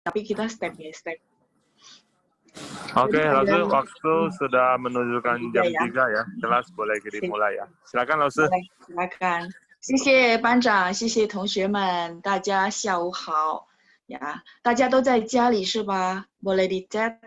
tapi kita step by step. Oke, Lause, waktu sudah menunjukkan jam 3 3 ya. Kelas boleh dimulai ya. Silakan, Lause. 来看，谢谢班长，谢谢同学们，大家下午好呀，大家都在家里是吧？ Boleh di chat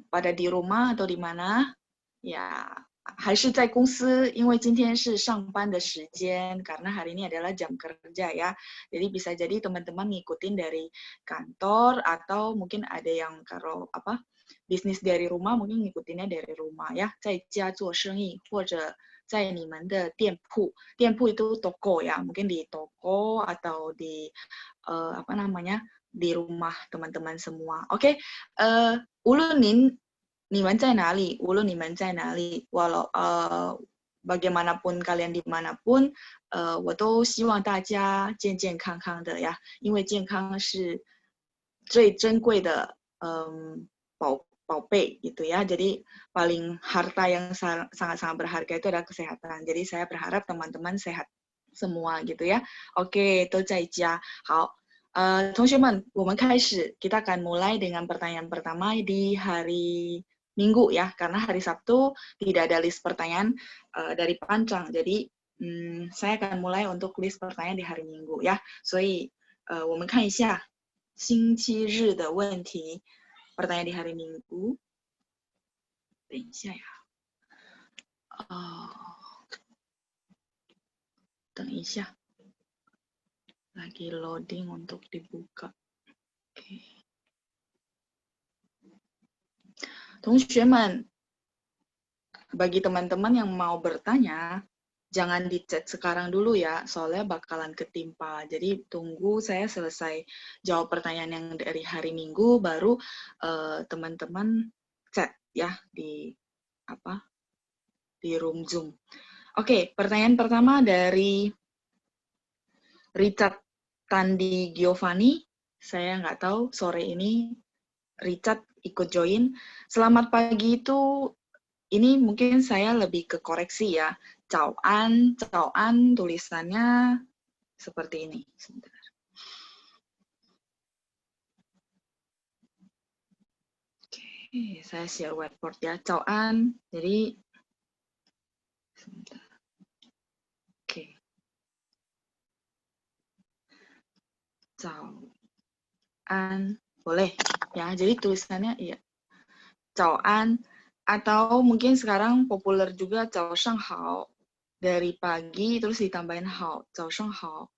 pada di rumah atau di mana？ ya， 还是在公司，因为今天是上班的时间，karena hari ini adalah jam kerja ya. Jadi bisa jadi teman-teman ngikutin dari kantor atau mungkin ada yang kalau apa bisnis dari rumah mungkin ngikutinnya dari rumah ya， 在家做生意或者在你们的店铺，店铺 itu toko ya, mungkin di toko atau di apa namanya di rumah teman-teman semua. Oke, 无论你们在哪里，无论你们在哪里， walau bagaimanapun kalian dimanapun， 我都希望大家健健康康的呀，因为健康是最珍贵的宝贝gitu ya. Jadi paling harta yang sangat-sangat berharga itu adalah kesehatan. Jadi saya berharap teman-teman sehat semua gitu ya. Oke, 都在家。好，同学们，我们开始，kita akan mulai dengan pertanyaan pertama di hari Minggu ya, karena hari Sabtu tidak ada list pertanyaan dari Pancang. Jadi saya akan mulai untuk list pertanyaan di hari Minggu ya. 所以我们看一下星期日的问题。pertanyaan di hari Minggu. 等一下呀，等一下， lagi loading untuk dibuka. Oke. 同学们, bagi teman-teman yang mau bertanya, jangan di chat sekarang dulu ya, soalnya bakalan ketimpa. Jadi tunggu saya selesai jawab pertanyaan yang dari hari Minggu, baru teman-teman chat ya di room Zoom. Oke, pertanyaan pertama dari Richard Tandi Giovanni. Saya nggak tahu sore ini Richard ikut join. Selamat pagi itu, ini mungkin saya lebih ke koreksi ya. Caoan tulisannya seperti ini. Sebentar. Oke, saya share whiteboard ya. Caoan, jadi sebentar. Oke. Caoan, boleh ya. Jadi tulisannya iya. Caoan, atau mungkin sekarang populer juga Cao Sheng Hao. Dari pagi terus ditambahin hao, Cao Sheng Hao.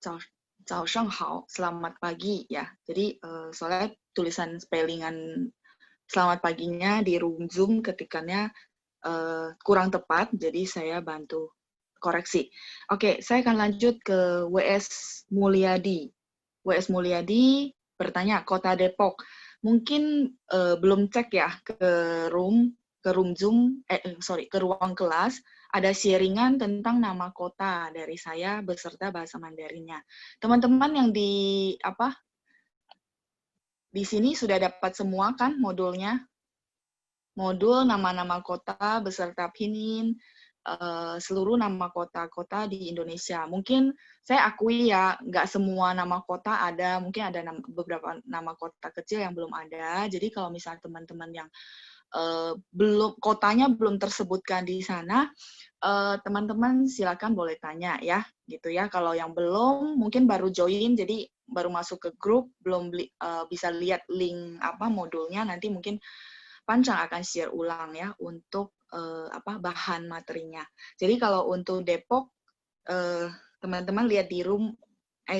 Cao Sheng Hao, selamat pagi ya. Jadi soalnya tulisan spellingan selamat paginya di room Zoom ketikannya kurang tepat, jadi saya bantu koreksi. Oke, saya akan lanjut ke WS Mulyadi. WS Mulyadi bertanya, Kota Depok. Mungkin belum cek ya ke room Zoom, ke ruang kelas, ada sharingan tentang nama kota dari saya beserta bahasa Mandarinnya. Teman-teman yang di sini sudah dapat semua kan modulnya? Modul nama-nama kota beserta pinyin, seluruh nama kota-kota di Indonesia. Mungkin saya akui ya, nggak semua nama kota ada, mungkin ada beberapa nama kota kecil yang belum ada. Jadi kalau misalnya teman-teman yang kotanya belum tersebutkan di sana, teman-teman silakan boleh tanya ya, gitu ya. Kalau yang belum, mungkin baru join, jadi baru masuk ke grup, belum bisa lihat link modulnya, nanti mungkin Pancang akan share ulang ya untuk bahan materinya. Jadi kalau untuk Depok, teman-teman lihat di room,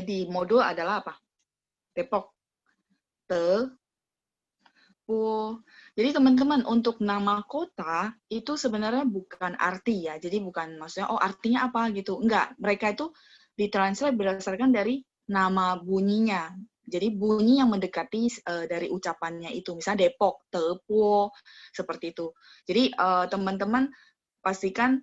di modul adalah apa? Depok, Jadi teman-teman untuk nama kota itu sebenarnya bukan arti ya. Jadi bukan maksudnya artinya apa gitu. Enggak, mereka itu ditranslate berdasarkan dari nama bunyinya. Jadi bunyi yang mendekati dari ucapannya itu. Misalnya Depok, Tepo, seperti itu. Jadi teman-teman pastikan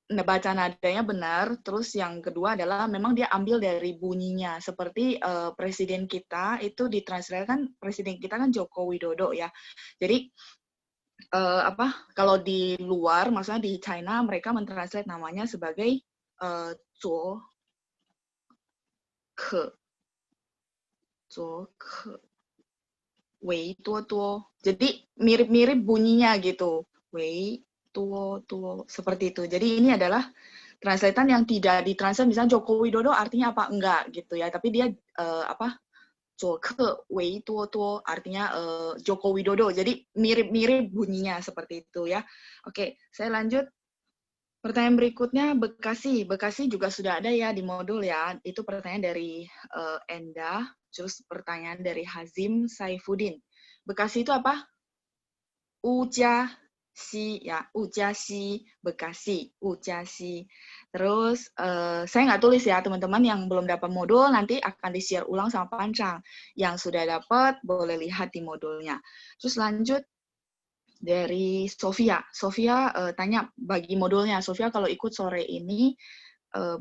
baca nadanya benar, terus yang kedua adalah memang dia ambil dari bunyinya, seperti presiden kita itu ditranslate presiden kita kan Joko Widodo ya. Jadi kalau di luar, maksudnya di China mereka mentranslate namanya sebagai Zuo Ke. wei tuo tuo. Jadi mirip-mirip bunyinya gitu. Wei tuo tuo seperti itu. Jadi ini adalah translatean yang tidak ditranslate, misalnya Joko Widodo artinya apa enggak gitu ya, tapi dia apa Zuoke Wei Tuo Tuo artinya Joko Widodo, jadi mirip-mirip bunyinya seperti itu ya. Oke, saya lanjut. Pertanyaan berikutnya Bekasi. Bekasi juga sudah ada ya di modul ya. Itu pertanyaan dari Enda, terus pertanyaan dari Hazim Saifuddin. Bekasi itu apa? Ujasi ya, Ujasi Bekasi, Ujasi. Terus saya nggak tulis ya teman-teman yang belum dapat modul nanti akan di-share ulang sama Pancang. Yang sudah dapat boleh lihat di modulnya. Terus lanjut dari Sofia. Sofia tanya bagi modulnya. Sofia kalau ikut sore ini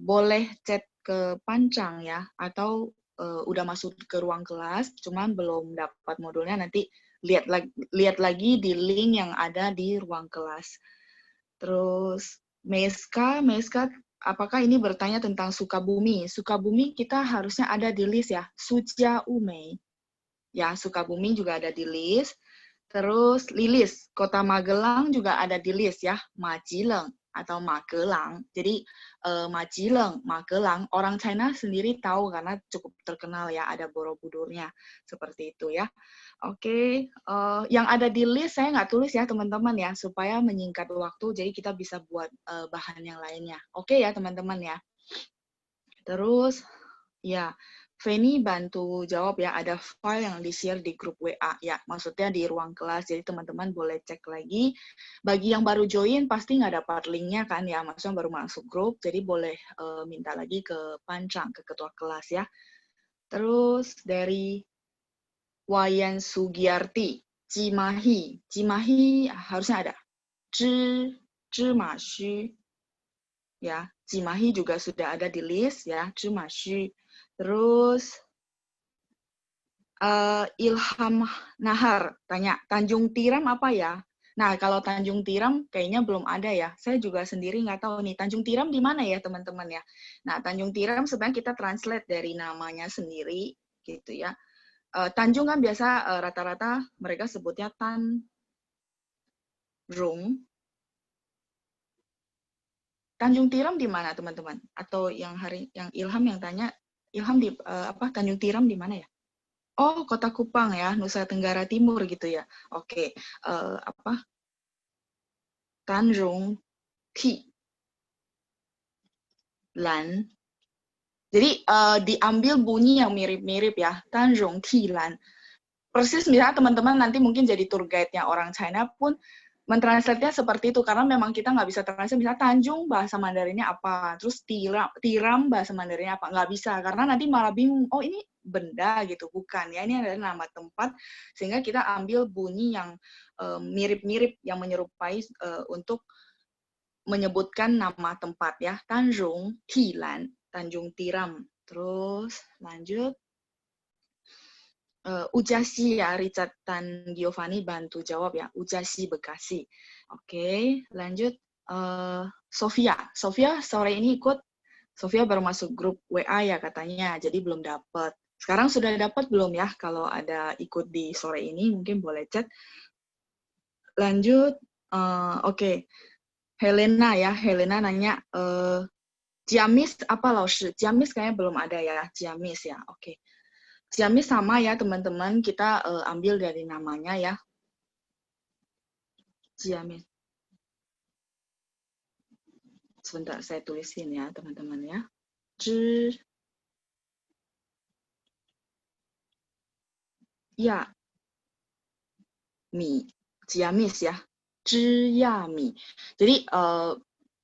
boleh chat ke Pancang ya, atau udah masuk ke ruang kelas, cuman belum dapat modulnya nanti lihat lagi di link yang ada di ruang kelas. Terus Meska, apakah ini bertanya tentang Sukabumi? Sukabumi kita harusnya ada di list ya, Suja Umei. Ya, Sukabumi juga ada di list. Terus Lilis, Kota Magelang juga ada di list ya, Majileng atau Magelang. Jadi Majileng, Magelang, orang China sendiri tahu karena cukup terkenal ya, ada Borobudurnya. Seperti itu ya. Oke, yang ada di list saya nggak tulis ya teman-teman ya, supaya menyingkat waktu, jadi kita bisa buat bahan yang lainnya. Oke ya teman-teman ya. Terus, ya, Feni bantu jawab ya, ada file yang di-share di grup WA ya, maksudnya di ruang kelas, jadi teman-teman boleh cek lagi. Bagi yang baru join, pasti nggak dapat linknya kan ya, maksudnya baru masuk grup, jadi boleh minta lagi ke Pancang, ke ketua kelas ya. Terus dari Wayan Sugiarti, Cimahi. Cimahi harusnya ada. Zhimashu. Ya, Cimahi juga sudah ada di list ya, Zhimashu. Terus Ilham Nahar tanya, Tanjung Tiram apa ya? Nah, kalau Tanjung Tiram kayaknya belum ada ya. Saya juga sendiri nggak tahu nih, Tanjung Tiram di mana ya teman-teman ya. Nah, Tanjung Tiram sebenarnya kita translate dari namanya sendiri gitu ya. Tanjung kan biasa rata-rata mereka sebutnya Tanjung. Tanjung Tiram di mana teman-teman? Atau yang Ilham yang tanya, Ilham di apa Tanjung Tiram di mana ya? Oh, Kota Kupang ya, Nusa Tenggara Timur gitu ya. Oke, apa? Tanjung Ti Lan. Jadi diambil bunyi yang mirip-mirip ya, Tanjung Ti Lan. Persis misalnya teman-teman nanti mungkin jadi tour guide-nya orang China pun mentranslate-nya seperti itu, karena memang kita nggak bisa translate, misalnya Tanjung bahasa Mandarinnya apa, terus tiram bahasa Mandarinnya apa, nggak bisa, karena nanti malah bingung, oh ini benda gitu, bukan ya, ini adalah nama tempat, sehingga kita ambil bunyi yang mirip-mirip, yang menyerupai untuk menyebutkan nama tempat ya, Tanjung Tilan, Tanjung Tiram. Terus lanjut, Ujasi ya, Richard dan Giovanni bantu jawab ya. Ujasi Bekasi. Oke, lanjut. Sofia. Sofia sore ini ikut. Sofia baru masuk grup WA ya katanya, jadi belum dapat. Sekarang sudah dapat belum ya? Kalau ada ikut di sore ini, mungkin boleh chat. Lanjut. Oke. Helena ya. Helena nanya, Ciamis apa Laoshi? Ciamis kayaknya belum ada ya. Ciamis ya. Oke. Ciamis sama ya teman-teman, kita ambil dari namanya ya. Ciamis. Sebentar saya tulisin ya teman-teman ya. Ya. Mi. Ciamis ya. Mi. Jadi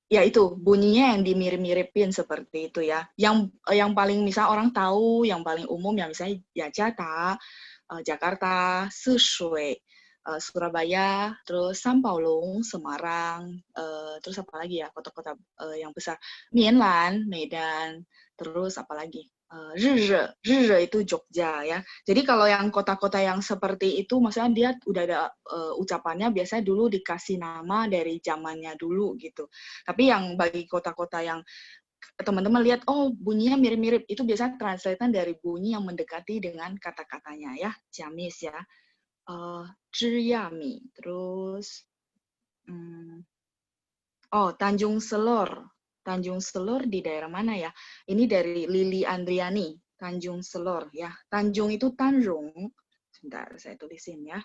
ya itu bunyinya yang dimirip-miripin seperti itu ya. Yang paling misal orang tahu, yang paling umum ya misalnya Jakarta, Jakarta, Seshui, Surabaya, terus Sampaulung, Semarang, terus apa lagi ya kota-kota yang besar, Mianlan, Medan, terus apa lagi? Rizhe itu Jogja ya. Jadi kalau yang kota-kota yang seperti itu, maksudnya dia udah ada ucapannya biasanya dulu dikasih nama dari zamannya dulu gitu. Tapi yang bagi kota-kota yang teman-teman lihat, oh bunyinya mirip-mirip, itu biasanya translatean dari bunyi yang mendekati dengan kata-katanya ya, Ciamis ya. Zhiyami, terus Tanjung Selor. Tanjung Selor di daerah mana ya? Ini dari Lili Andriani, Tanjung Selor ya. Tanjung itu Tanjung. Sebentar, saya tulisin ya.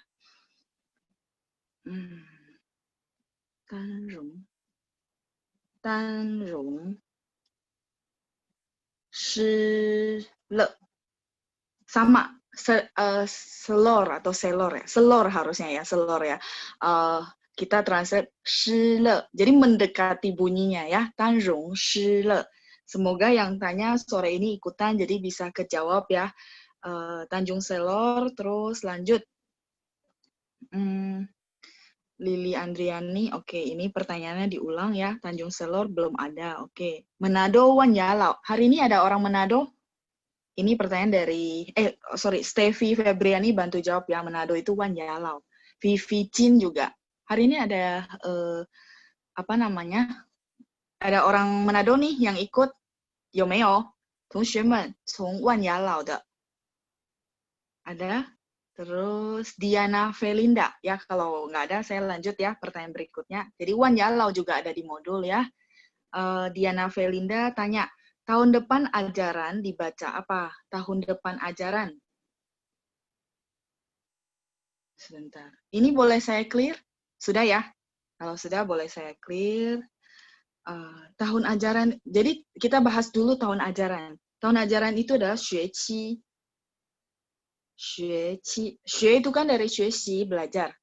Tanjung. Tanjung. Shile. Sama. Selor atau selor ya. Selor harusnya ya, selor ya. Kita translate Shile. Jadi mendekati bunyinya ya. Tanjung Shile. Semoga yang tanya sore ini ikutan jadi bisa kejawab ya. Tanjung Selor, terus lanjut. Lili Andriani, oke, ini pertanyaannya diulang ya. Tanjung Selor belum ada, oke. Manado Wanyalau. Hari ini ada orang Manado? Ini pertanyaan dari, Steffi Febriani bantu jawab ya. Manado itu Wanyalau. Vivi Chin juga. Hari ini ada, ada orang Manado nih yang ikut. Yomeo, 同学们从万雅老的 ada. Terus Diana Felinda, ya kalau nggak ada saya lanjut ya pertanyaan berikutnya. Jadi Wan Yalau juga ada di modul ya. Diana Felinda tanya, tahun depan ajaran dibaca apa? Tahun depan ajaran. Sebentar. Ini boleh saya clear? Sudah ya? Kalau sudah boleh saya clear. Tahun ajaran, jadi kita bahas dulu tahun ajaran. Tahun ajaran itu adalah 学期. 学期itu kan dari 学习, belajar.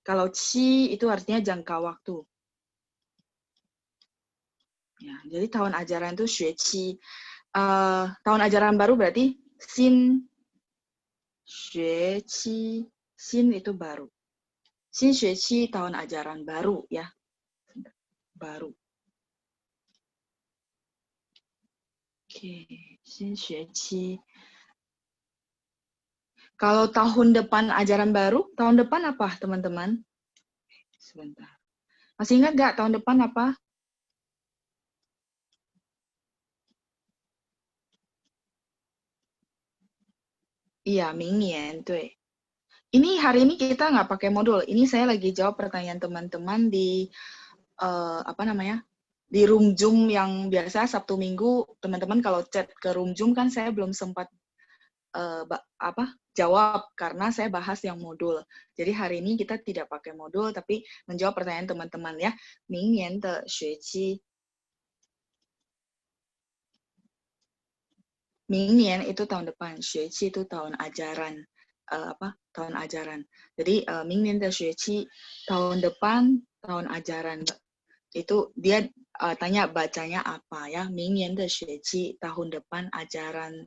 Kalau qi itu artinya jangka waktu. Ya, jadi tahun ajaran itu 学期. Tahun ajaran baru berarti 新学期. 新itu baru. 新学期 tahun ajaran baru ya. Baru. Oke, 新学期. Kalau tahun depan ajaran baru, tahun depan apa teman-teman? Sebentar. Masih ingat nggak tahun depan apa? Iya, 明年, 对. Ini hari ini kita nggak pakai modul. Ini saya lagi jawab pertanyaan teman-teman di di room Zoom yang biasa Sabtu Minggu. Teman-teman kalau chat ke room Zoom kan saya belum sempat jawab karena saya bahas yang modul. Jadi hari ini kita tidak pakai modul tapi menjawab pertanyaan teman-teman ya. 明年的学期. 明年 itu tahun depan, 学期 itu tahun ajaran. Tahun ajaran. Jadi 明年的学期 tahun depan, tahun ajaran. Itu dia tanya bacanya apa ya. 明年的学期 tahun depan ajaran.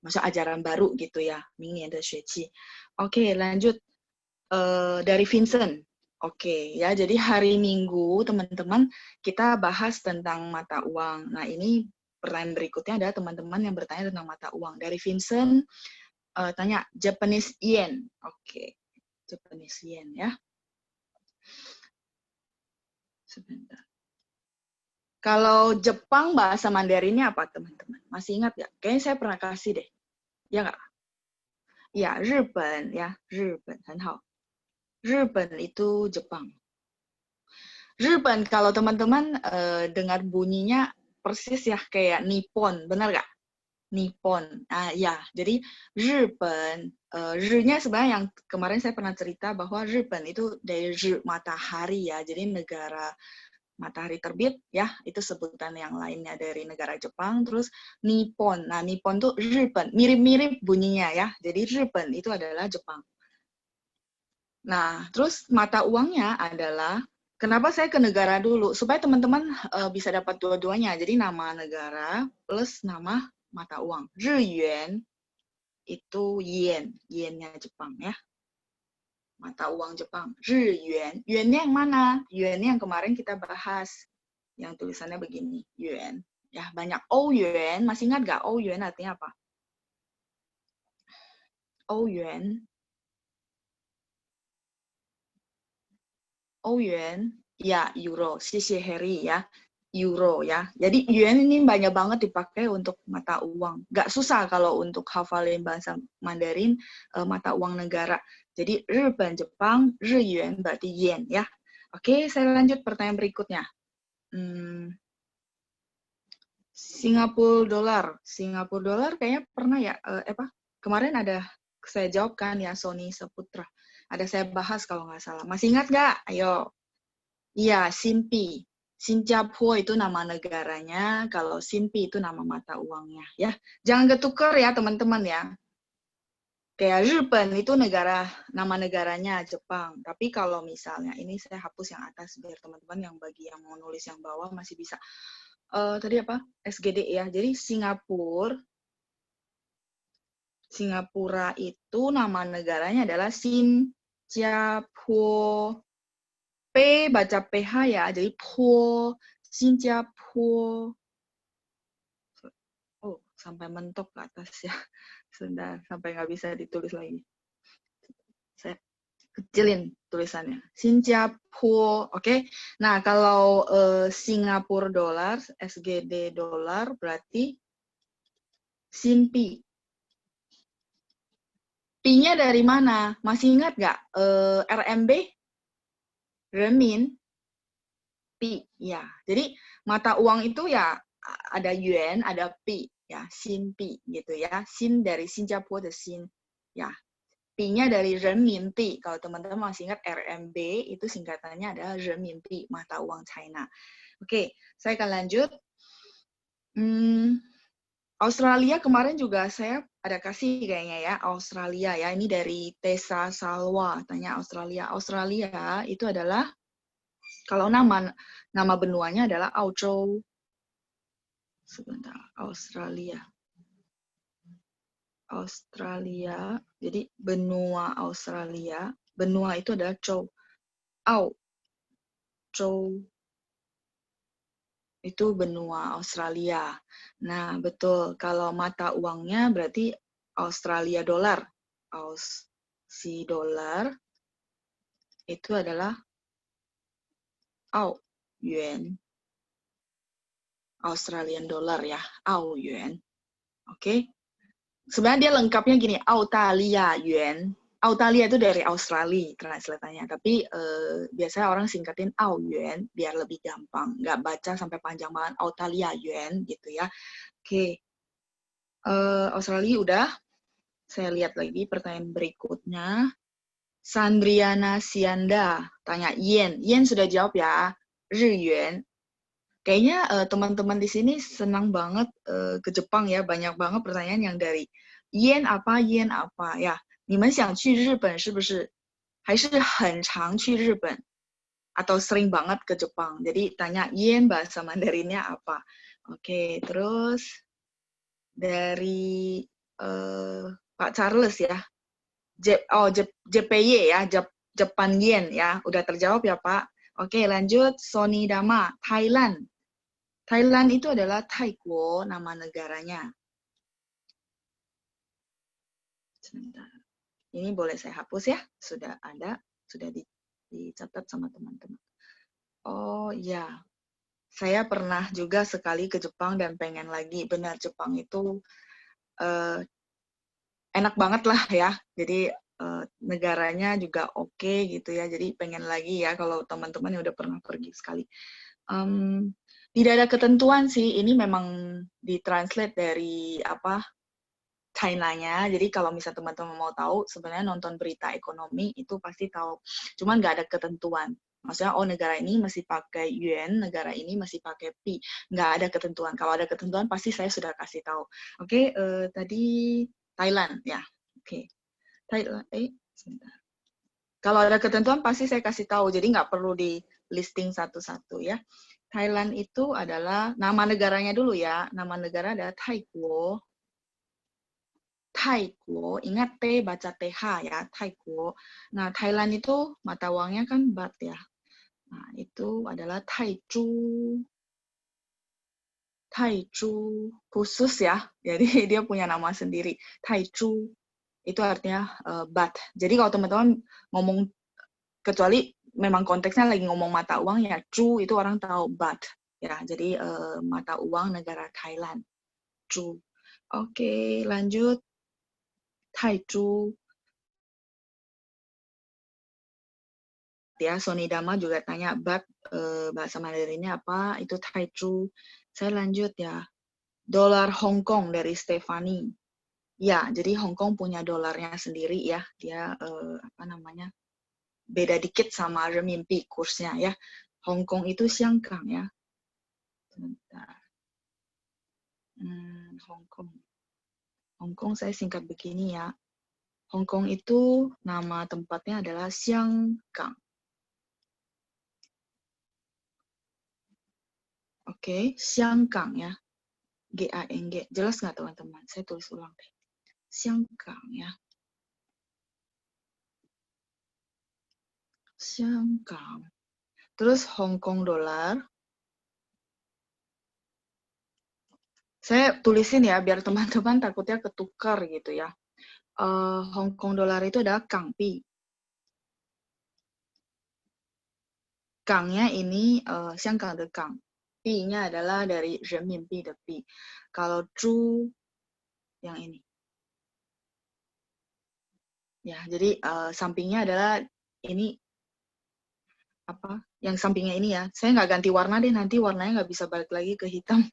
Maksud ajaran baru gitu ya. 明年的学期. Oke, lanjut. Dari Vincent. Oke, ya. Jadi hari Minggu, teman-teman, kita bahas tentang mata uang. Nah, ini pertanyaan berikutnya adalah teman-teman yang bertanya tentang mata uang. Dari Vincent, tanya Japanese yen. Oke, Japanese yen ya. Sebentar. Kalau Jepang bahasa Mandarinnya apa teman-teman? Masih ingat nggak? Kayaknya saya pernah kasih deh. Ya nggak? Ya,日本ya, 日本很好. 日本 itu Jepang. 日本kalau teman-teman dengar bunyinya persis ya kayak Nippon, benar nggak? Nippon. Ya, jadi 日本, R-nya sebenarnya yang kemarin saya pernah cerita bahwa 日本 itu dari R, matahari ya, jadi negara matahari terbit ya, itu sebutan yang lainnya dari negara Jepang. Terus Nippon. Nah, Nippon tuh 日本, mirip-mirip bunyinya ya. Jadi 日本 itu adalah Jepang. Nah, terus mata uangnya adalah, kenapa saya ke negara dulu? Supaya teman-teman bisa dapat dua-duanya. Jadi nama negara plus nama mata uang. 日元 itu yen, yennya Jepang ya. Mata uang Jepang, 日元. Yuannya yang mana? Yuannya yang kemarin kita bahas. Yang tulisannya begini, yuan. Ya, banyak. Oh yuan, masih ingat nggak? Oh yuan artinya apa? Oh yuan. Oh yuan, ya euro. 谢谢 Harry ya. euro ya. Jadi yuan ini banyak banget dipakai untuk mata uang. Nggak susah kalau untuk hafalin bahasa Mandarin mata uang negara. Jadi日本, Jepang,日元berarti yen ya. Oke, saya lanjut pertanyaan berikutnya. Singapura dolar. Singapura dolar kayaknya pernah ya, kemarin ada saya jawabkan ya Sony Saputra. Ada saya bahas kalau nggak salah. Masih ingat nggak? Ayo. Iya, Simpi. Singapura itu nama negaranya, kalau Simpi itu nama mata uangnya. Ya, jangan ketukar ya teman-teman ya. Kayak日本itu nama negaranya Jepang. Tapi kalau misalnya ini saya hapus yang atas biar teman-teman yang bagi yang mau nulis yang bawah masih bisa. Tadi apa? SGD ya. Jadi Singapura itu nama negaranya adalah Singapura. P baca PH ya, jadi Po, Singapura. Oh, sampai mentok ke atas ya. Sudah, sampai nggak bisa ditulis lagi. Saya kecilin tulisannya. Singapura, oke. Nah, kalau Singapura dolar, SGD dolar, berarti Simpi. P-nya dari mana? Masih ingat nggak? RMB? Renmin? Pi, ya. Jadi mata uang itu ya ada yuan, ada pi, ya, Sin pi gitu ya. Sin dari Singapura, Sin, ya. Pi-nya dari renminbi. Kalau teman-teman masih ingat RMB itu singkatannya adalah renminbi, mata uang China. Oke, saya akan lanjut. Australia kemarin juga saya ada kasih kayaknya ya, Australia ya. Ini dari Tessa Salwa, tanya Australia. Australia itu adalah kalau nama benuanya adalah Australia. Sebentar, Australia. Jadi benua Australia. Benua itu adalah Chow. Chow itu benua Australia. Nah, betul. Kalau mata uangnya berarti Australia dolar. Aussie dolar itu adalah Au yuan. Australian dollar ya, Au yuan. Oke. Sebenarnya dia lengkapnya gini, Autalia yuan. Autalia itu dari Australia translate-nya, tapi biasanya orang singkatin Au yuan biar lebih gampang, nggak baca sampai panjang banget Autalia yuan gitu ya. Oke. Australia udah. Saya lihat lagi pertanyaan berikutnya. Sandriana Sianda tanya yen. Yen sudah jawab ya. Ryuan. Kayaknya teman-teman di sini senang banget ke Jepang ya. Banyak banget pertanyaan yang dari yen apa ya. 你们想去日本是不是还是很常去日本 atau sering banget ke Jepang. Jadi tanya yen bahasa Mandarinnya apa. Oke, terus dari Pak Charles ya. JPY ya, Japan Yen ya. Udah terjawab ya Pak. Oke, lanjut. Sony Dama, Thailand. Thailand itu adalah Taiguo, nama negaranya. Sebentar. Ini boleh saya hapus ya. Sudah ada, sudah dicatat sama teman-teman. Oh ya, saya pernah juga sekali ke Jepang dan pengen lagi. Benar, Jepang itu enak banget lah ya. Jadi negaranya juga oke gitu ya. Jadi pengen lagi ya kalau teman-teman yang udah pernah pergi sekali. Tidak ada ketentuan sih. Ini memang ditranslate dari China-nya. Jadi kalau misalnya teman-teman mau tahu, sebenarnya nonton berita ekonomi itu pasti tahu. Cuman nggak ada ketentuan. Maksudnya, negara ini masih pakai yuan, negara ini masih pakai pi. Nggak ada ketentuan. Kalau ada ketentuan, pasti saya sudah kasih tahu. Oke, tadi Thailand, ya. Oke. Thailand, sebentar. Kalau ada ketentuan, pasti saya kasih tahu. Jadi nggak perlu di listing satu-satu, ya. Thailand itu adalah, nama negaranya dulu ya. Nama negara adalah Taiguo. Taiguo, ingat T baca TH ya, Taiguo. Nah, Thailand itu mata uangnya kan baht ya. Nah, itu adalah Taiju. Taiju khusus ya. Jadi dia punya nama sendiri. Taiju itu artinya baht. Jadi kalau teman-teman ngomong, kecuali memang konteksnya lagi ngomong mata uang ya, cu itu orang tahu baht Ya, jadi mata uang negara Thailand. Chu. Oke, lanjut. Thai Chu. Ya, Sony Dama juga tanya baht bahasa Mandarinnya apa? Itu Thai Chu. Saya lanjut ya. Dolar Hong Kong dari Stefani. Ya, jadi Hong Kong punya dolarnya sendiri ya. Dia apa namanya? Beda dikit sama renminbi kursnya ya. Hong Kong itu Xiangkang ya. Sebentar. Hong Kong. Hong Kong saya singkat begini ya. Hong Kong itu nama tempatnya adalah Xiangkang. Oke, Xiangkang ya. G-A-N-G. Jelas nggak teman-teman? Saya tulis ulang deh. Xiangkang ya. Xiangkang. Terus Hong Kong dolar. Saya tulisin ya, biar teman-teman takutnya ketukar gitu ya. Hong Kong dolar itu adalah Kangpi. Kangnya ini Xiangkang de Kang. Pi-nya adalah dari renminbi de Pi. Kalau Zhu yang ini. Ya, jadi sampingnya adalah ini apa? Yang sampingnya ini ya. Saya nggak ganti warna deh, nanti warnanya nggak bisa balik lagi ke hitam.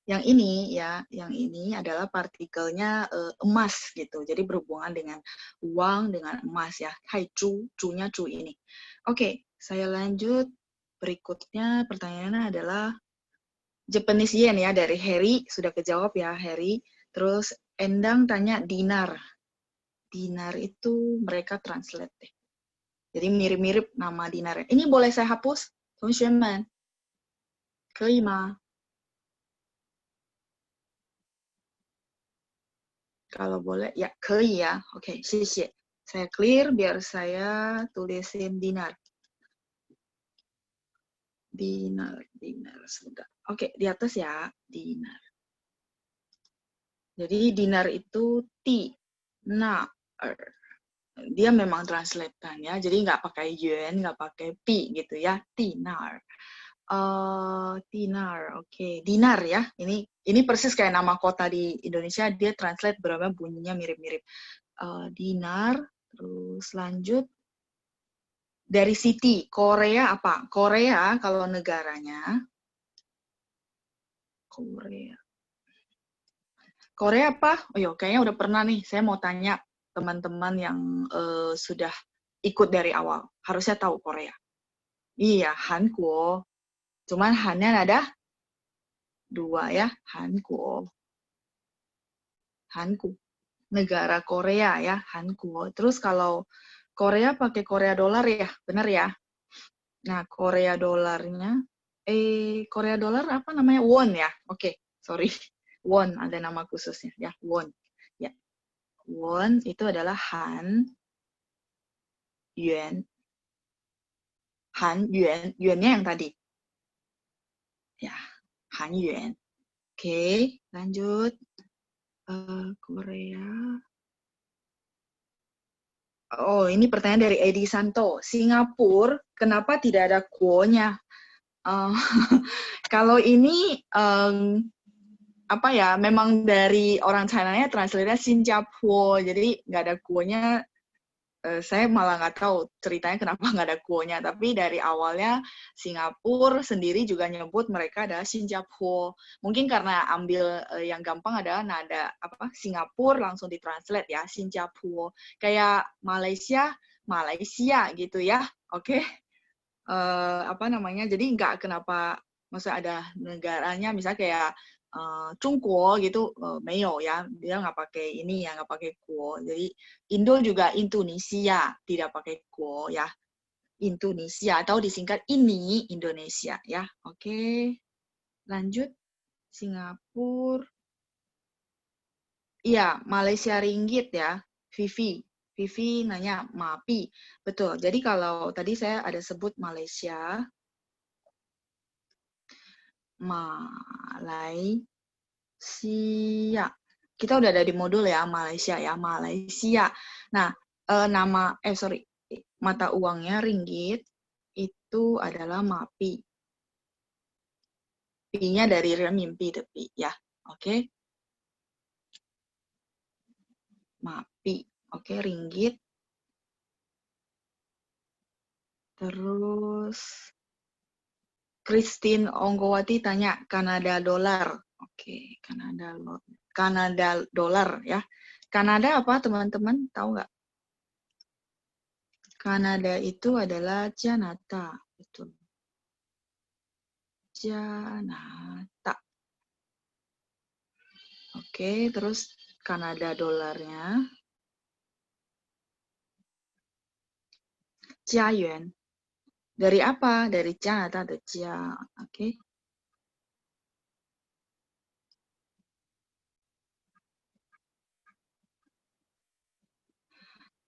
Yang ini ya, yang ini adalah partikelnya emas gitu. Jadi berhubungan dengan uang, dengan emas ya. Hai Chu, Chu-nya Chu ini. Oke, saya lanjut. Berikutnya pertanyaannya adalah Japanese yen ya, dari Harry. Sudah kejawab ya, Harry. Terus Endang tanya dinar. Dinar itu mereka translate deh. Jadi mirip-mirip nama dinar. Ini boleh saya hapus? Teman-teman. 可以吗? Kalau boleh, ya 可以 ya. Oke, 谢谢. Saya clear biar saya tulisin dinar. Dinar, dinar. Sebentar. Oke, di atas ya, dinar. Jadi dinar itu dinar. Dia memang translatekan ya, jadi nggak pakai yuan, nggak pakai pi gitu ya, dinar. Dinar, oke. Dinar ya, ini persis kayak nama kota di Indonesia, dia translate berapa bunyinya mirip-mirip. Dinar, terus lanjut. Dari city, Korea apa? Korea kalau negaranya, Korea. Korea apa? Oh iya, kayaknya udah pernah nih, saya mau tanya teman-teman yang sudah ikut dari awal. Harusnya tahu Korea. Iya, Hankuo. Cuman Han-nya ada dua ya, Hankuo. Hanku. Negara Korea ya, Hankuo. Terus kalau Korea pakai Korea dolar ya, benar ya? Nah, Korea dolarnya, Korea dolar apa namanya? Won ya? Oke, sorry. Won, ada nama khususnya ya, won. Ya, won itu adalah Han, yuan. Han, yuan, yuannya yang tadi. Ya, Han yuan. Oke, lanjut. Korea. Oh, ini pertanyaan dari Edi Santo. Singapura, kenapa tidak ada kuo-nya? Kalau ini apa ya? Memang dari orang China-nya translate-nya Singapura, jadi nggak ada kuo-nya. Saya malah nggak tahu ceritanya kenapa nggak ada kuo-nya. Tapi dari awalnya Singapura sendiri juga nyebut mereka adalah Singapura. Mungkin karena ambil yang gampang adalah nada apa Singapura langsung ditranslate ya Singapura. Kayak Malaysia, Malaysia gitu ya. Oke. Apa namanya? Jadi nggak kenapa maksudnya ada negaranya misalnya kayak Jungguo gitu, 没有 ya, dia nggak pakai ini ya, nggak pakai kuo. Jadi Indo juga Indonesia, tidak pakai kuo ya. Indonesia atau disingkat ini Indonesia ya. Oke, lanjut Singapura. Iya, Malaysia Ringgit ya, Vivi. Vivi nanya Mapi. Betul. Jadi kalau tadi saya ada sebut Malaysia, Malaysia. Kita udah ada di modul ya, Malaysia ya, Malaysia. Nah, mata uangnya ringgit itu adalah Mapi. Pi-nya dari renminbi de pi ya. Oke. Mapi. Oke, ringgit. Terus Christine Onggowati tanya Kanada dolar. Oke, Kanada dolar ya. Kanada apa teman-teman? Tahu nggak? Kanada itu adalah Janata. Betul. Janata. Oke, terus Kanada dolarnya. Jiayuan. Dari apa? Dari Janata de Jia. Oke.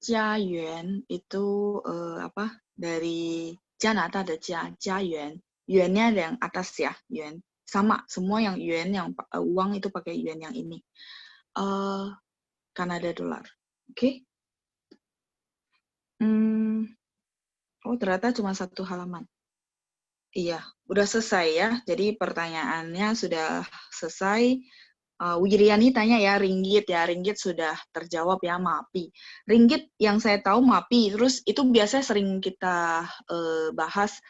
Jiayuan itu apa? Dari Janata de Jia, Jiayuan. Yuannya yang atas ya, yuan. Sama, semua yang yuan yang uang itu pakai yuan yang ini. Kanada dolar. Oke. Oh, ternyata cuma satu halaman. Iya, udah selesai ya. Jadi pertanyaannya sudah selesai. Wiriani tanya ya, ringgit ya. Ringgit sudah terjawab ya, Mapi. Ringgit yang saya tahu Mapi. Terus itu biasanya sering kita bahas,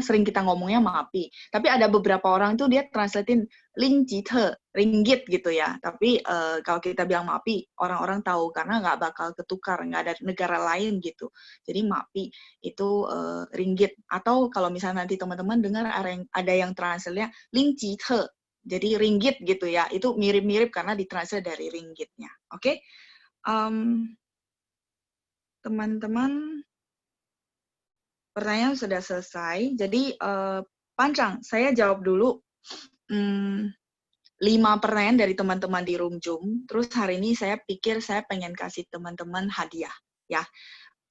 sering kita ngomongnya Mapi. Tapi ada beberapa orang itu dia translatein Lingjite, ringgit gitu ya. Tapi kalau kita bilang Mapi, orang-orang tahu karena nggak bakal ketukar, nggak ada negara lain gitu. Jadi Mapi itu ringgit. Atau kalau misalnya nanti teman-teman dengar ada yang translate-nya Lingjite, jadi ringgit gitu ya, itu mirip-mirip karena ditranslate dari ringgitnya. Oke, teman-teman, pertanyaan sudah selesai. Jadi Pancang, saya jawab dulu 5 pertanyaan dari teman-teman di room Zoom. Terus hari ini saya pikir saya pengen kasih teman-teman hadiah, ya.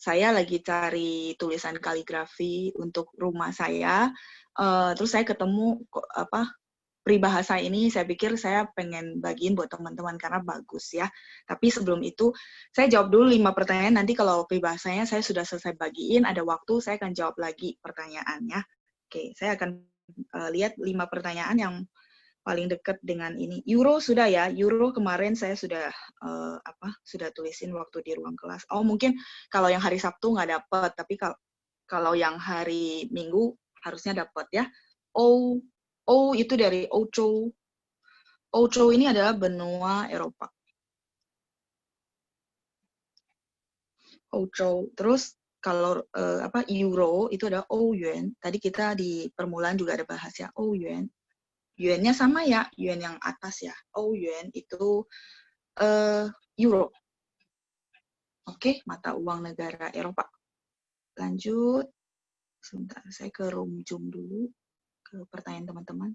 Saya lagi cari tulisan kaligrafi untuk rumah saya. Terus saya ketemu peribahasa ini, saya pikir saya pengen bagiin buat teman-teman karena bagus ya. Tapi sebelum itu, saya jawab dulu 5 pertanyaan. Nanti kalau peribahasanya saya sudah selesai bagiin, ada waktu saya akan jawab lagi pertanyaannya. Oke, saya akan lihat 5 pertanyaan yang paling dekat dengan ini. Euro sudah ya, Euro kemarin saya sudah sudah tulisin waktu di ruang kelas. Oh mungkin kalau yang hari Sabtu nggak dapat, tapi kalau yang hari Minggu harusnya dapat ya. O itu dari Ocho. Ocho ini adalah benua Eropa. Ocho. Terus kalau euro itu ada O-yuan. Tadi kita di permulaan juga ada bahas ya O-yuan. Yuannya sama ya, yuan yang atas ya. O-yuan itu euro. Oke, mata uang negara Eropa. Lanjut. Sebentar, saya ke room Zoom dulu. Ke pertanyaan teman-teman.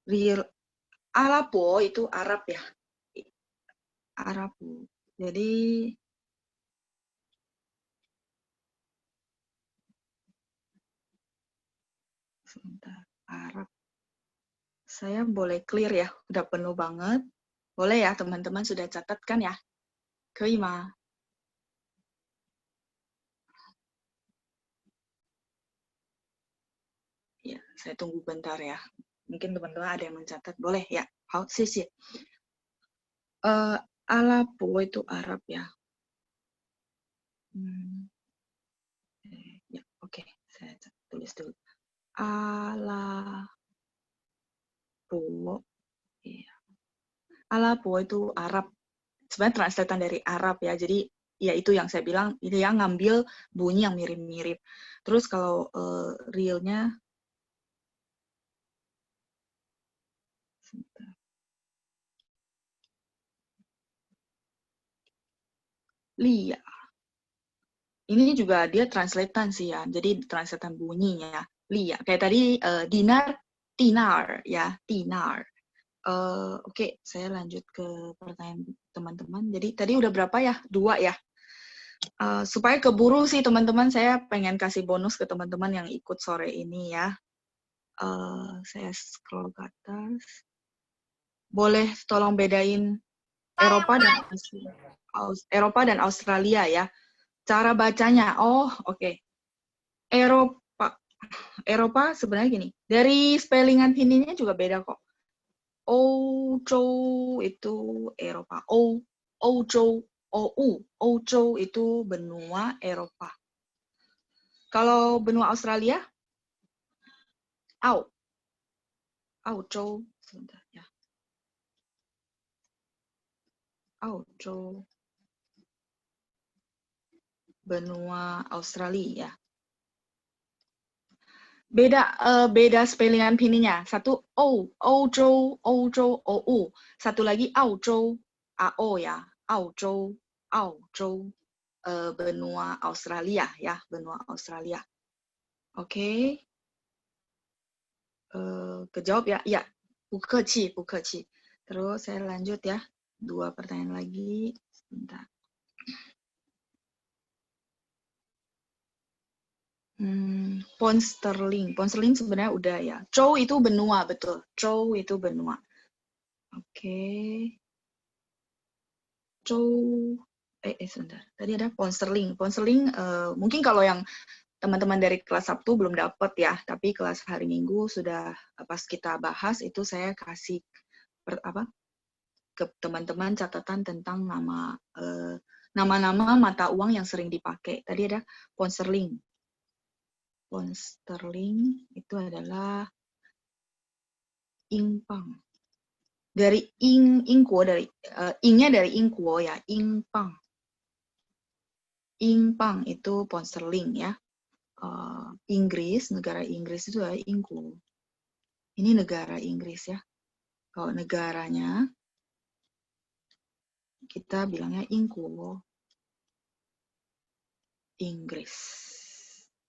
Real Arapo itu Arab ya. Arapo. Jadi sebentar, Arab. Saya boleh clear ya, udah penuh banget. Boleh ya, teman-teman sudah catat kan ya? Keima. Ya, saya tunggu bentar ya. Mungkin teman-teman ada yang mencatat. Boleh ya. Hao, sisi. Alapo itu Arab ya. Ya, oke. Saya tulis dulu. Alapo. Iya. Alapo itu Arab. Sebenarnya translatean dari Arab ya. Jadi ya itu yang saya bilang, ini yang ngambil bunyi yang mirip-mirip. Terus kalau realnya Lia. Ini juga dia translatean sih ya. Jadi translatean bunyinya Lia. Kayak tadi dinar, tinar ya, tinar. Oke, saya lanjut ke pertanyaan teman-teman. Jadi tadi udah berapa ya? 2 ya. Supaya keburu sih teman-teman, saya pengen kasih bonus ke teman-teman yang ikut sore ini ya. Saya scroll ke atas. Boleh tolong bedain Eropa dan Australia ya. Cara bacanya, oke. Eropa sebenarnya gini. Dari spellingan pinyinya juga beda kok. Ozhou itu Eropa. Ozhou, Ozhou itu benua Eropa. Kalau benua Australia, Auzhou, sebentar ya. Auzhou, benua Australia. Beda spellingan pinyinya. Satu Ozhou, OU. Satu lagi Auzhou, AO ya. Auzhou, benua Australia ya, benua Australia. Oke. Kejawab ya? Ya. 不客气. Terus saya lanjut ya. 2 pertanyaan lagi. Sebentar. Pound sterling. Pound sterling sebenarnya udah ya. Zhou itu benua, betul. Zhou itu benua. Oke. Zhou. Sebentar. Tadi ada pound sterling. Pound sterling mungkin kalau yang teman-teman dari kelas Sabtu belum dapat ya, tapi kelas hari Minggu sudah pas kita bahas itu saya kasih ke teman-teman catatan tentang nama-nama mata uang yang sering dipakai. Tadi ada pound sterling. Pound sterling itu adalah ingpang. Dari ingkuo, dari ingnya dari ingkuo ya, ingpang. Ingpang itu pound sterling ya. Inggris, negara Inggris itu adalah ingkuo. Ini negara Inggris ya. Kalau negaranya kita bilangnya ingkuo. Inggris.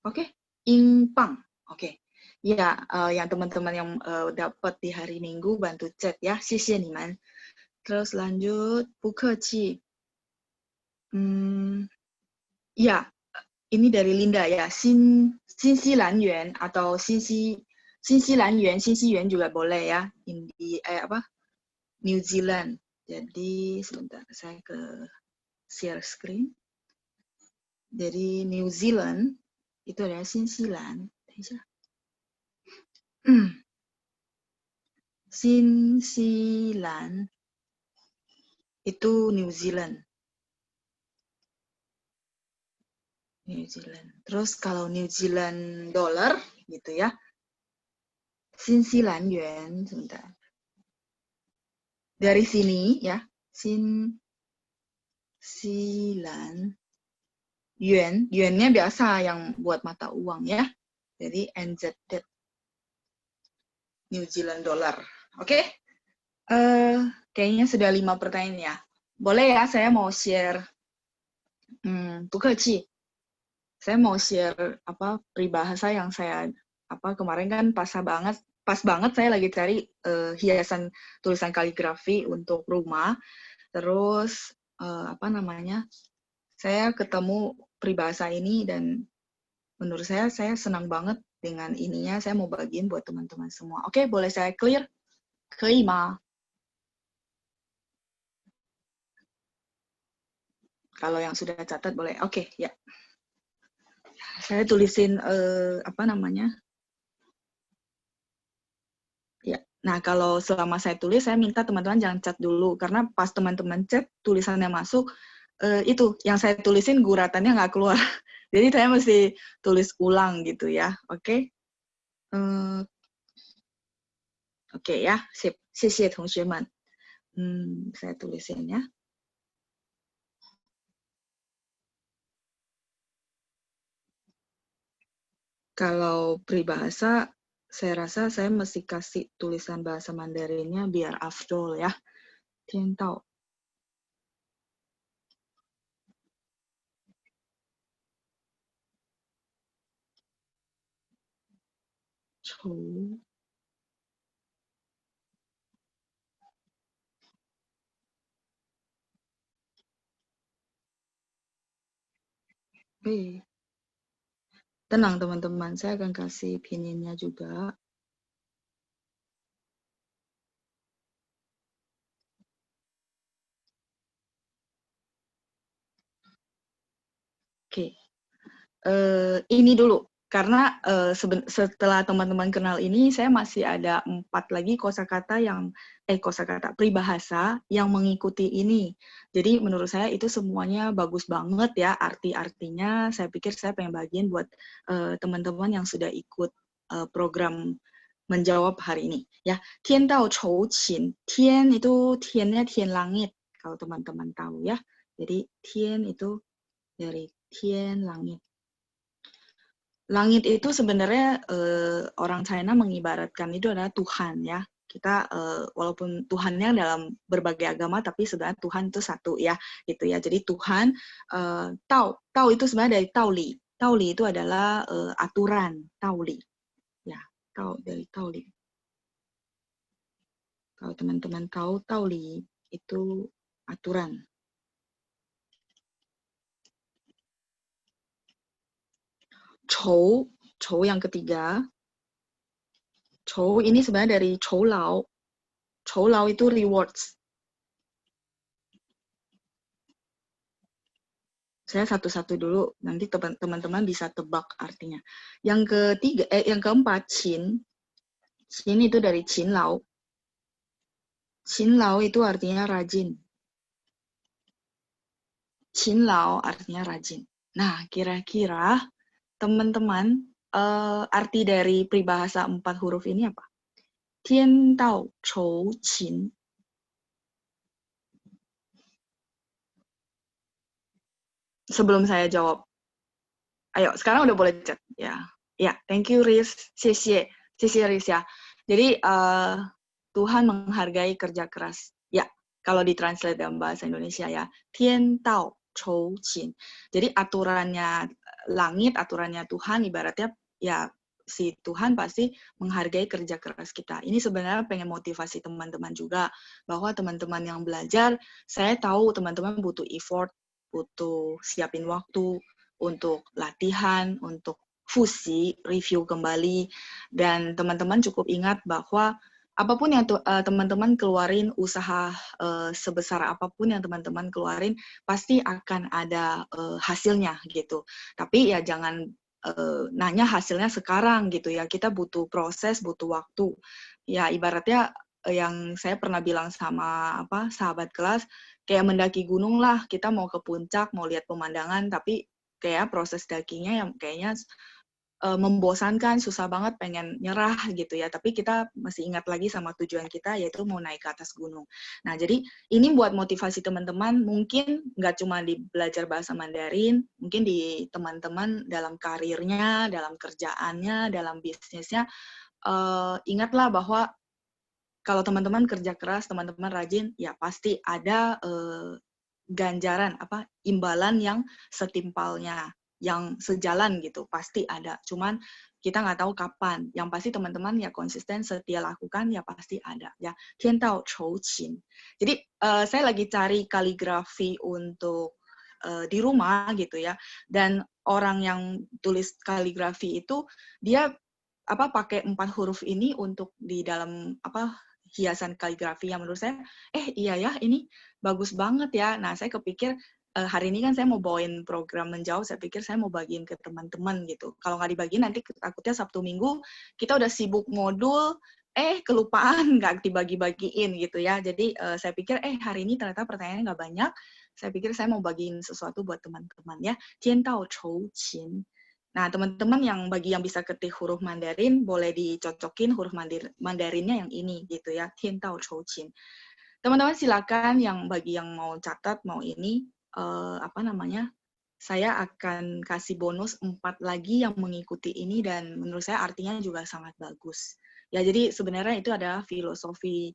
Oke, ingpang. Oke. Ya, yang teman-teman yang dapat di hari Minggu bantu chat ya. 谢谢你们. Terus lanjut, 不客气. Ya, ini dari Linda ya. Sinsilan yuan atau Sinsilan yuan juga boleh ya. New Zealand. Jadi sebentar saya ke share screen. Dari New Zealand itu adalah Sinsilan. Sinsilan itu New Zealand. New Zealand. Terus kalau New Zealand dollar gitu ya. Sinsilan yuan, sebentar. Dari sini ya. Sinsilan yuan. Yuannya biasa yang buat mata uang ya. Jadi NZD. New Zealand dollar. Oke? Kayaknya sudah 5 pertanyaan ya. Boleh ya, saya mau share. 不客气. Saya mau share peribahasa yang saya kemarin kan pas banget saya lagi cari hiasan tulisan kaligrafi untuk rumah. Terus saya ketemu peribahasa ini dan menurut saya senang banget dengan ininya. Saya mau bagiin buat teman-teman semua. Oke, boleh saya clear? 可以吗? Kalau yang sudah catat boleh. Oke, ya. Saya tulisin Ya. Nah, kalau selama saya tulis, saya minta teman-teman jangan cat dulu karena pas teman-teman cat tulisannya masuk, itu yang saya tulisin guratannya nggak keluar. Jadi saya mesti tulis ulang gitu ya. Oke. Oke ya, sip. 谢谢同学们. Saya tulisin ya. Kalau peribahasa, saya rasa saya mesti kasih tulisan bahasa Mandarinnya biar afdol ya. 听到. Tenang teman-teman, saya akan kasih pininnya juga. ini dulu. Karena setelah teman-teman kenal ini, saya masih ada 4 lagi kosakata peribahasa yang mengikuti ini. Jadi menurut saya itu semuanya bagus banget ya arti-artinya. Saya pikir saya pengen bagian buat teman-teman yang sudah ikut program menjawab hari ini. Ya, Tian Dao Chou Qin. Tian itu tiannya tian langit kalau teman-teman tahu ya. Jadi tian itu dari tian langit. Langit itu sebenarnya orang China mengibaratkan itu adalah Tuhan ya. Kita walaupun Tuhannya dalam berbagai agama tapi sebenarnya Tuhan itu satu ya gitu ya. Jadi Tuhan Tao itu sebenarnya dari Taoli. Taoli itu adalah aturan, Taoli. Ya, Tao dari Taoli. Kalau teman-teman tahu Taoli itu aturan. Chou yang ketiga. Chou ini sebenarnya dari Chou Lao. Chou Lao itu rewards. Saya satu-satu dulu, nanti teman-teman bisa tebak artinya. Yang keempat, Qin. Qin itu dari Qin Lao. Qin Lao itu artinya rajin. Qin Lao artinya rajin. Nah, kira-kira teman-teman arti dari peribahasa 4 huruf ini apa? Tian Dao Chou Qin. Sebelum saya jawab, ayo sekarang udah boleh chat ya. Ya, thank you Riz, 谢谢 Riz ya. Jadi Tuhan menghargai kerja keras. Ya, kalau ditranslate dalam bahasa Indonesia ya, Tian Dao Chou Qin. Jadi aturannya langit, aturannya Tuhan ibaratnya ya si Tuhan pasti menghargai kerja keras kita. Ini sebenarnya pengen motivasi teman-teman juga bahwa teman-teman yang belajar, saya tahu teman-teman butuh effort, butuh siapin waktu untuk latihan, untuk fusi, review kembali, dan teman-teman cukup ingat bahwa apapun yang teman-teman keluarin, usaha sebesar apapun yang teman-teman keluarin, pasti akan ada hasilnya gitu. Tapi ya jangan nanya hasilnya sekarang gitu ya. Kita butuh proses, butuh waktu. Ya ibaratnya yang saya pernah bilang sama sahabat kelas, kayak mendaki gunung lah. Kita mau ke puncak, mau lihat pemandangan, tapi kayak proses dakinya yang kayaknya membosankan, susah banget, pengen nyerah gitu ya. Tapi kita masih ingat lagi sama tujuan kita, yaitu mau naik ke atas gunung. Nah, jadi ini buat motivasi teman-teman, mungkin nggak cuma di belajar bahasa Mandarin, mungkin di teman-teman dalam karirnya, dalam kerjaannya, dalam bisnisnya, ingatlah bahwa kalau teman-teman kerja keras, teman-teman rajin, ya pasti ada ganjaran, imbalan yang setimpalnya, yang sejalan gitu, pasti ada. Cuman kita nggak tahu kapan. Yang pasti teman-teman ya konsisten, setia lakukan, ya pasti ada. Ya, Tian Dao Chou Qin. Jadi saya lagi cari kaligrafi untuk di rumah gitu ya. Dan orang yang tulis kaligrafi itu dia pakai 4 huruf ini untuk di dalam hiasan kaligrafi yang menurut saya iya ya ini bagus banget ya. Nah, saya kepikir hari ini kan saya mau bawain program menjauh, saya pikir saya mau bagiin ke teman-teman gitu. Kalau nggak dibagiin nanti takutnya Sabtu Minggu kita udah sibuk modul, kelupaan nggak dibagi-bagiin gitu ya. Jadi saya pikir hari ini ternyata pertanyaannya nggak banyak. Saya pikir saya mau bagiin sesuatu buat teman-teman ya. Tian Dao Chou Qin. Nah, teman-teman yang bagi yang bisa ketik huruf Mandarin, boleh dicocokin huruf Mandarinnya yang ini gitu ya, Tian Dao Chou Qin. Teman-teman silakan yang bagi yang mau catat, mau ini, saya akan kasih bonus 4 lagi yang mengikuti ini dan menurut saya artinya juga sangat bagus. Ya, jadi sebenarnya itu adalah filosofi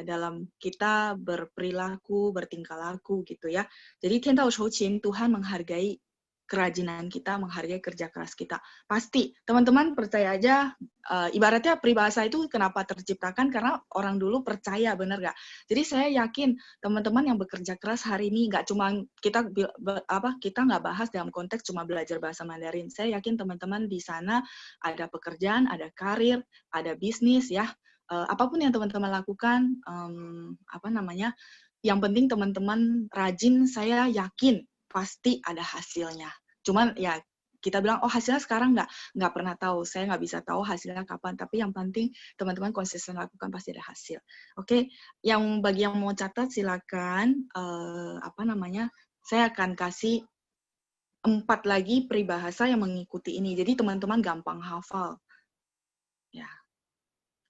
dalam kita berperilaku, bertingkah laku gitu ya. Jadi Tian Dao Chou Qin, Tuhan menghargai kerajinan kita, menghargai kerja keras kita. Pasti, teman-teman percaya aja, ibaratnya peribahasa itu kenapa terciptakan, karena orang dulu percaya, bener nggak? Jadi saya yakin teman-teman yang bekerja keras hari ini, nggak cuma kita nggak bahas dalam konteks cuma belajar bahasa Mandarin. Saya yakin teman-teman di sana ada pekerjaan, ada karir, ada bisnis ya. Apapun yang teman-teman lakukan, yang penting teman-teman rajin, saya yakin pasti ada hasilnya. Cuman ya kita bilang, oh hasilnya sekarang nggak pernah tahu, saya nggak bisa tahu hasilnya kapan, tapi yang penting teman-teman konsisten lakukan pasti ada hasil. Oke, bagi yang mau catat silakan, saya akan kasih 4 lagi peribahasa yang mengikuti ini, jadi teman-teman gampang hafal. Ya,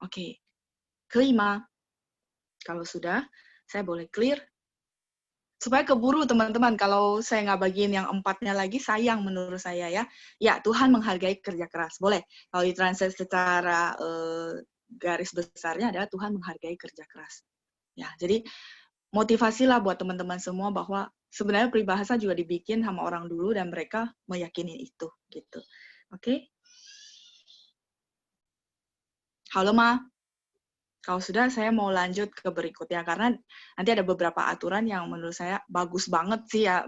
oke. Kelima, kalau sudah, saya boleh clear. Supaya keburu teman-teman, kalau saya nggak bagiin yang 4-nya lagi, sayang menurut saya ya. Ya, Tuhan menghargai kerja keras. Boleh. Kalau ditranslate secara garis besarnya adalah Tuhan menghargai kerja keras. Ya, jadi motivasilah buat teman-teman semua bahwa sebenarnya peribahasa juga dibikin sama orang dulu dan mereka meyakini itu. Gitu. Oke? Halo, Ma. Kalau sudah, saya mau lanjut ke berikutnya, karena nanti ada beberapa aturan yang menurut saya bagus banget sih ya,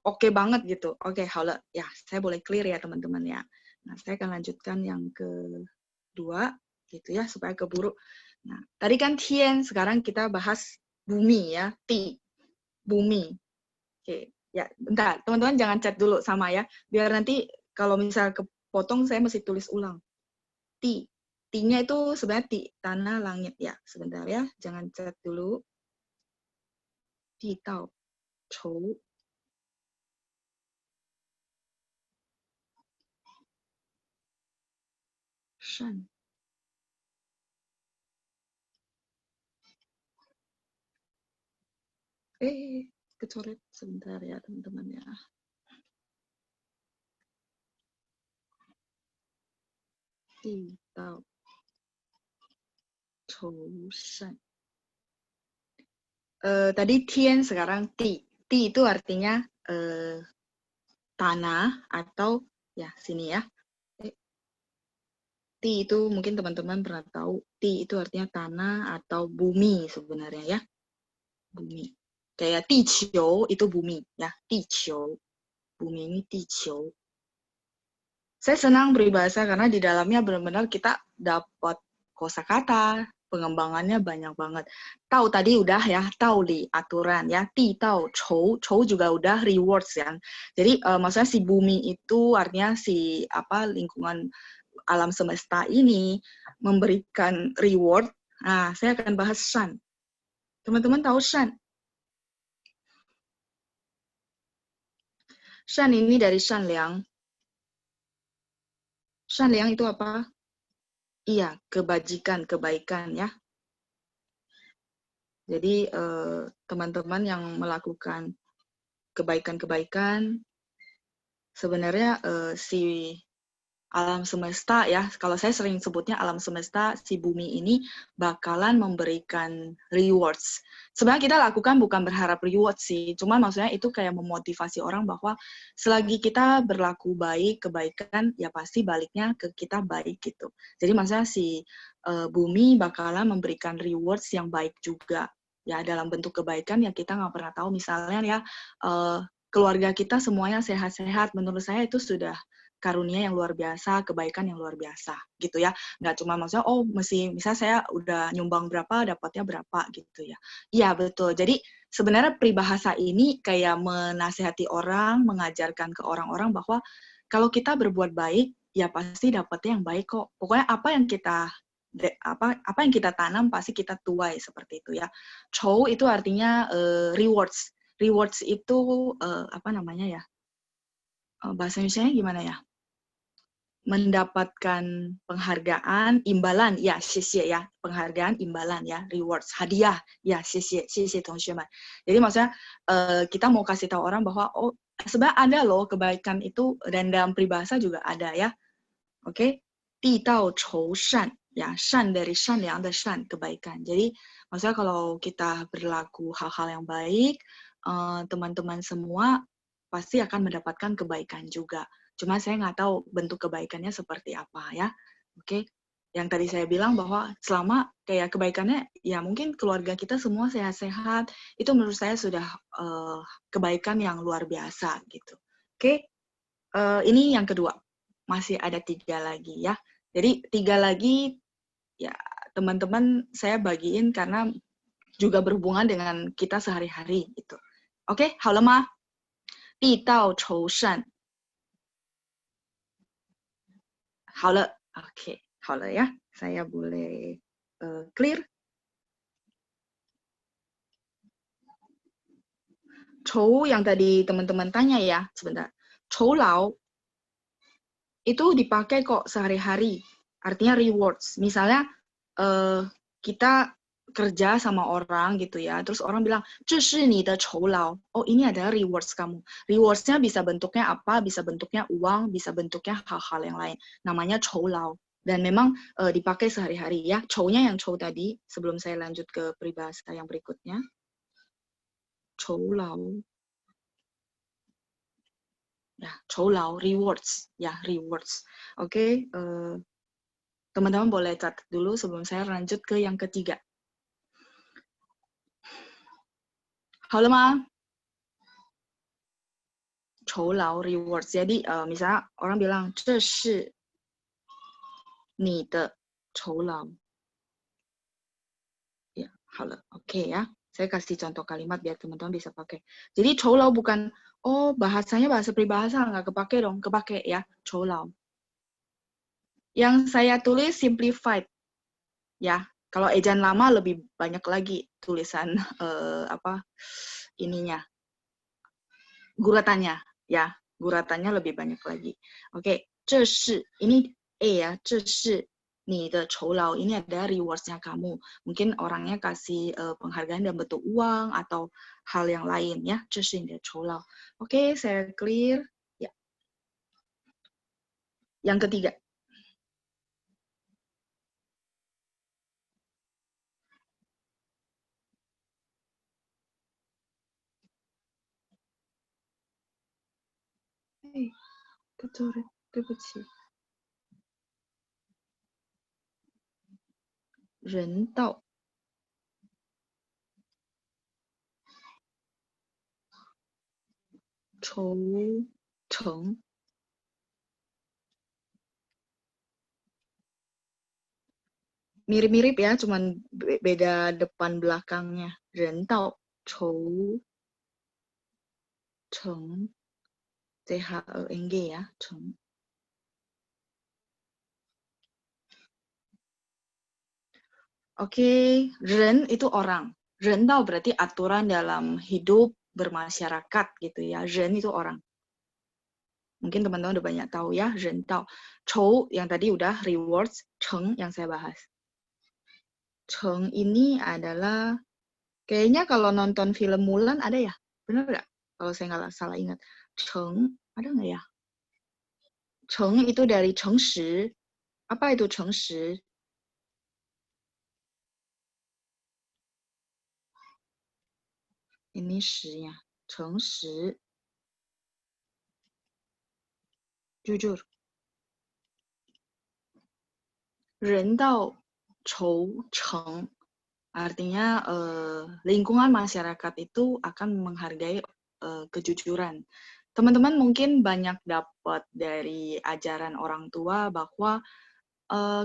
oke banget gitu. Oke, halo. Ya, saya boleh clear ya teman-teman ya. Nah, saya akan lanjutkan yang kedua, gitu ya, supaya keburu. Nah, tadi kan Tien, sekarang kita bahas bumi ya, Ti, bumi. Oke, ya, bentar, teman-teman jangan chat dulu sama ya, biar nanti kalau misal kepotong, saya mesti tulis ulang. Ti. Ti-nya itu sebenarnya ti, tanah, langit. Ya, sebentar ya. Jangan chat dulu. Ti tao, chou. Shan. Kecoret sebentar ya, teman-teman ya. Ti tao, chou, shan. Tadi Tien, sekarang Ti. Ti itu artinya tanah atau ya sini ya. Ti itu mungkin teman-teman pernah tahu. Ti itu artinya tanah atau bumi sebenarnya ya. Bumi. Kayak Tiqiu itu bumi ya. Tiqiu. Bumi ini Tiqiu. Saya senang peribahasa karena di dalamnya benar-benar kita dapat kosakata, pengembangannya banyak banget. Tahu tadi udah ya, tahu di aturan ya, ti tahu, chou juga udah rewards ya. Jadi maksudnya si bumi itu artinya si lingkungan alam semesta ini memberikan reward. Nah, saya akan bahas shan. Teman-teman tahu shan? Shan ini dari shan liang. Shan liang itu apa? Iya, kebajikan, kebaikan ya. Jadi teman-teman yang melakukan kebaikan-kebaikan, sebenarnya si alam semesta ya, kalau saya sering sebutnya alam semesta, si bumi ini bakalan memberikan rewards. Sebenarnya kita lakukan bukan berharap reward sih, cuma maksudnya itu kayak memotivasi orang bahwa selagi kita berlaku baik, kebaikan, ya pasti baliknya ke kita baik gitu. Jadi maksudnya si bumi bakalan memberikan rewards yang baik juga. Ya dalam bentuk kebaikan yang kita nggak pernah tahu, misalnya ya keluarga kita semuanya sehat-sehat, menurut saya itu sudah karunia yang luar biasa, kebaikan yang luar biasa, gitu ya. Nggak cuma maksudnya, misalnya saya udah nyumbang berapa, dapatnya berapa, gitu ya. Iya, betul. Jadi sebenarnya peribahasa ini kayak menasihati orang, mengajarkan ke orang-orang bahwa kalau kita berbuat baik, ya pasti dapatnya yang baik kok. Pokoknya apa yang kita tanam pasti kita tuai, seperti itu ya. Chou itu artinya rewards. Rewards itu apa namanya ya? Bahasa Indonesia-nya gimana ya? Mendapatkan penghargaan, imbalan, ya, xie ya, penghargaan, imbalan ya, rewards, hadiah, ya, xie teman-teman. Jadi maksudnya kita mau kasih tahu orang bahwa sebenarnya ada loh kebaikan itu, dan dalam peribahasa juga ada ya. Oke? Di dao chou shan, ya, shan dari shan yang ada shan, kebaikan. Jadi maksudnya kalau kita berlaku hal-hal yang baik, teman-teman semua pasti akan mendapatkan kebaikan juga. Cuma saya nggak tahu bentuk kebaikannya seperti apa ya. Oke, yang tadi saya bilang bahwa selama kayak kebaikannya, ya mungkin keluarga kita semua sehat-sehat, itu menurut saya sudah kebaikan yang luar biasa gitu. Oke, ini yang kedua. Masih ada 3 lagi ya. Jadi 3 lagi, ya teman-teman saya bagiin karena juga berhubungan dengan kita sehari-hari gitu. Oke, halo Ma. 地道酬善。好了 ，OK， 好了ya. Saya boleh clear. 酬 yang tadi teman-teman tanya ya, sebentar. 酬劳 itu dipakai kok sehari-hari. Artinya rewards. Misalnya kita kerja sama orang gitu ya, terus orang bilang, 这是你的酬劳. Oh, ini adalah rewards kamu. Rewards-nya bisa bentuknya apa? Bisa bentuknya uang, bisa bentuknya hal-hal yang lain. Namanya 酬劳. Dan memang dipakai sehari-hari ya. 酬-nya yang 酬 tadi, sebelum saya lanjut ke peribahasa yang berikutnya. 酬劳. Ya, 酬劳 rewards, ya rewards. Oke, teman-teman boleh catat dulu sebelum saya lanjut ke yang ketiga. 好了吗？酬劳 rewards. Jadi misalnya orang bilang 这是你的酬劳. Ya, 好了, oke ya. Saya kasih contoh kalimat biar teman-teman bisa pakai. Jadi 酬劳 bukan bahasanya bahasa peribahasa nggak kepake dong, kepake ya 酬劳. Yang saya tulis simplified ya. Kalau ejaan lama lebih banyak lagi tulisan ininya. Guratannya ya, guratannya lebih banyak lagi. Oke, 这是 ini ya, 这是你的酬劳, ini ada rewards-nya kamu. Mungkin orangnya kasih penghargaan dalam bentuk uang atau hal yang lain ya, 这是你的酬劳. Oke, saya clear. Ya. Yang ketiga. Betul, 对不起. 人道 酬诚 mirip-mirip ya, cuman beda depan belakangnya. 人道酬诚 CHENG ya, 诚. Oke, 人 itu orang. 人道 berarti aturan dalam hidup bermasyarakat gitu ya. 人 itu orang. Mungkin teman-teman udah banyak tahu ya, 人道. 酬 yang tadi udah rewards, 诚 yang saya bahas. 诚 ini adalah kayaknya kalau nonton film Mulan ada ya? Benar nggak? Kalau saya nggak salah ingat. 诚 ada nggak ya? 诚 itu dari 诚实. Apa itu 诚实? Ini 实nya. 诚实. Jujur. 人道酬诚. Artinya lingkungan masyarakat itu akan menghargai kejujuran. Teman-teman mungkin banyak dapat dari ajaran orang tua bahwa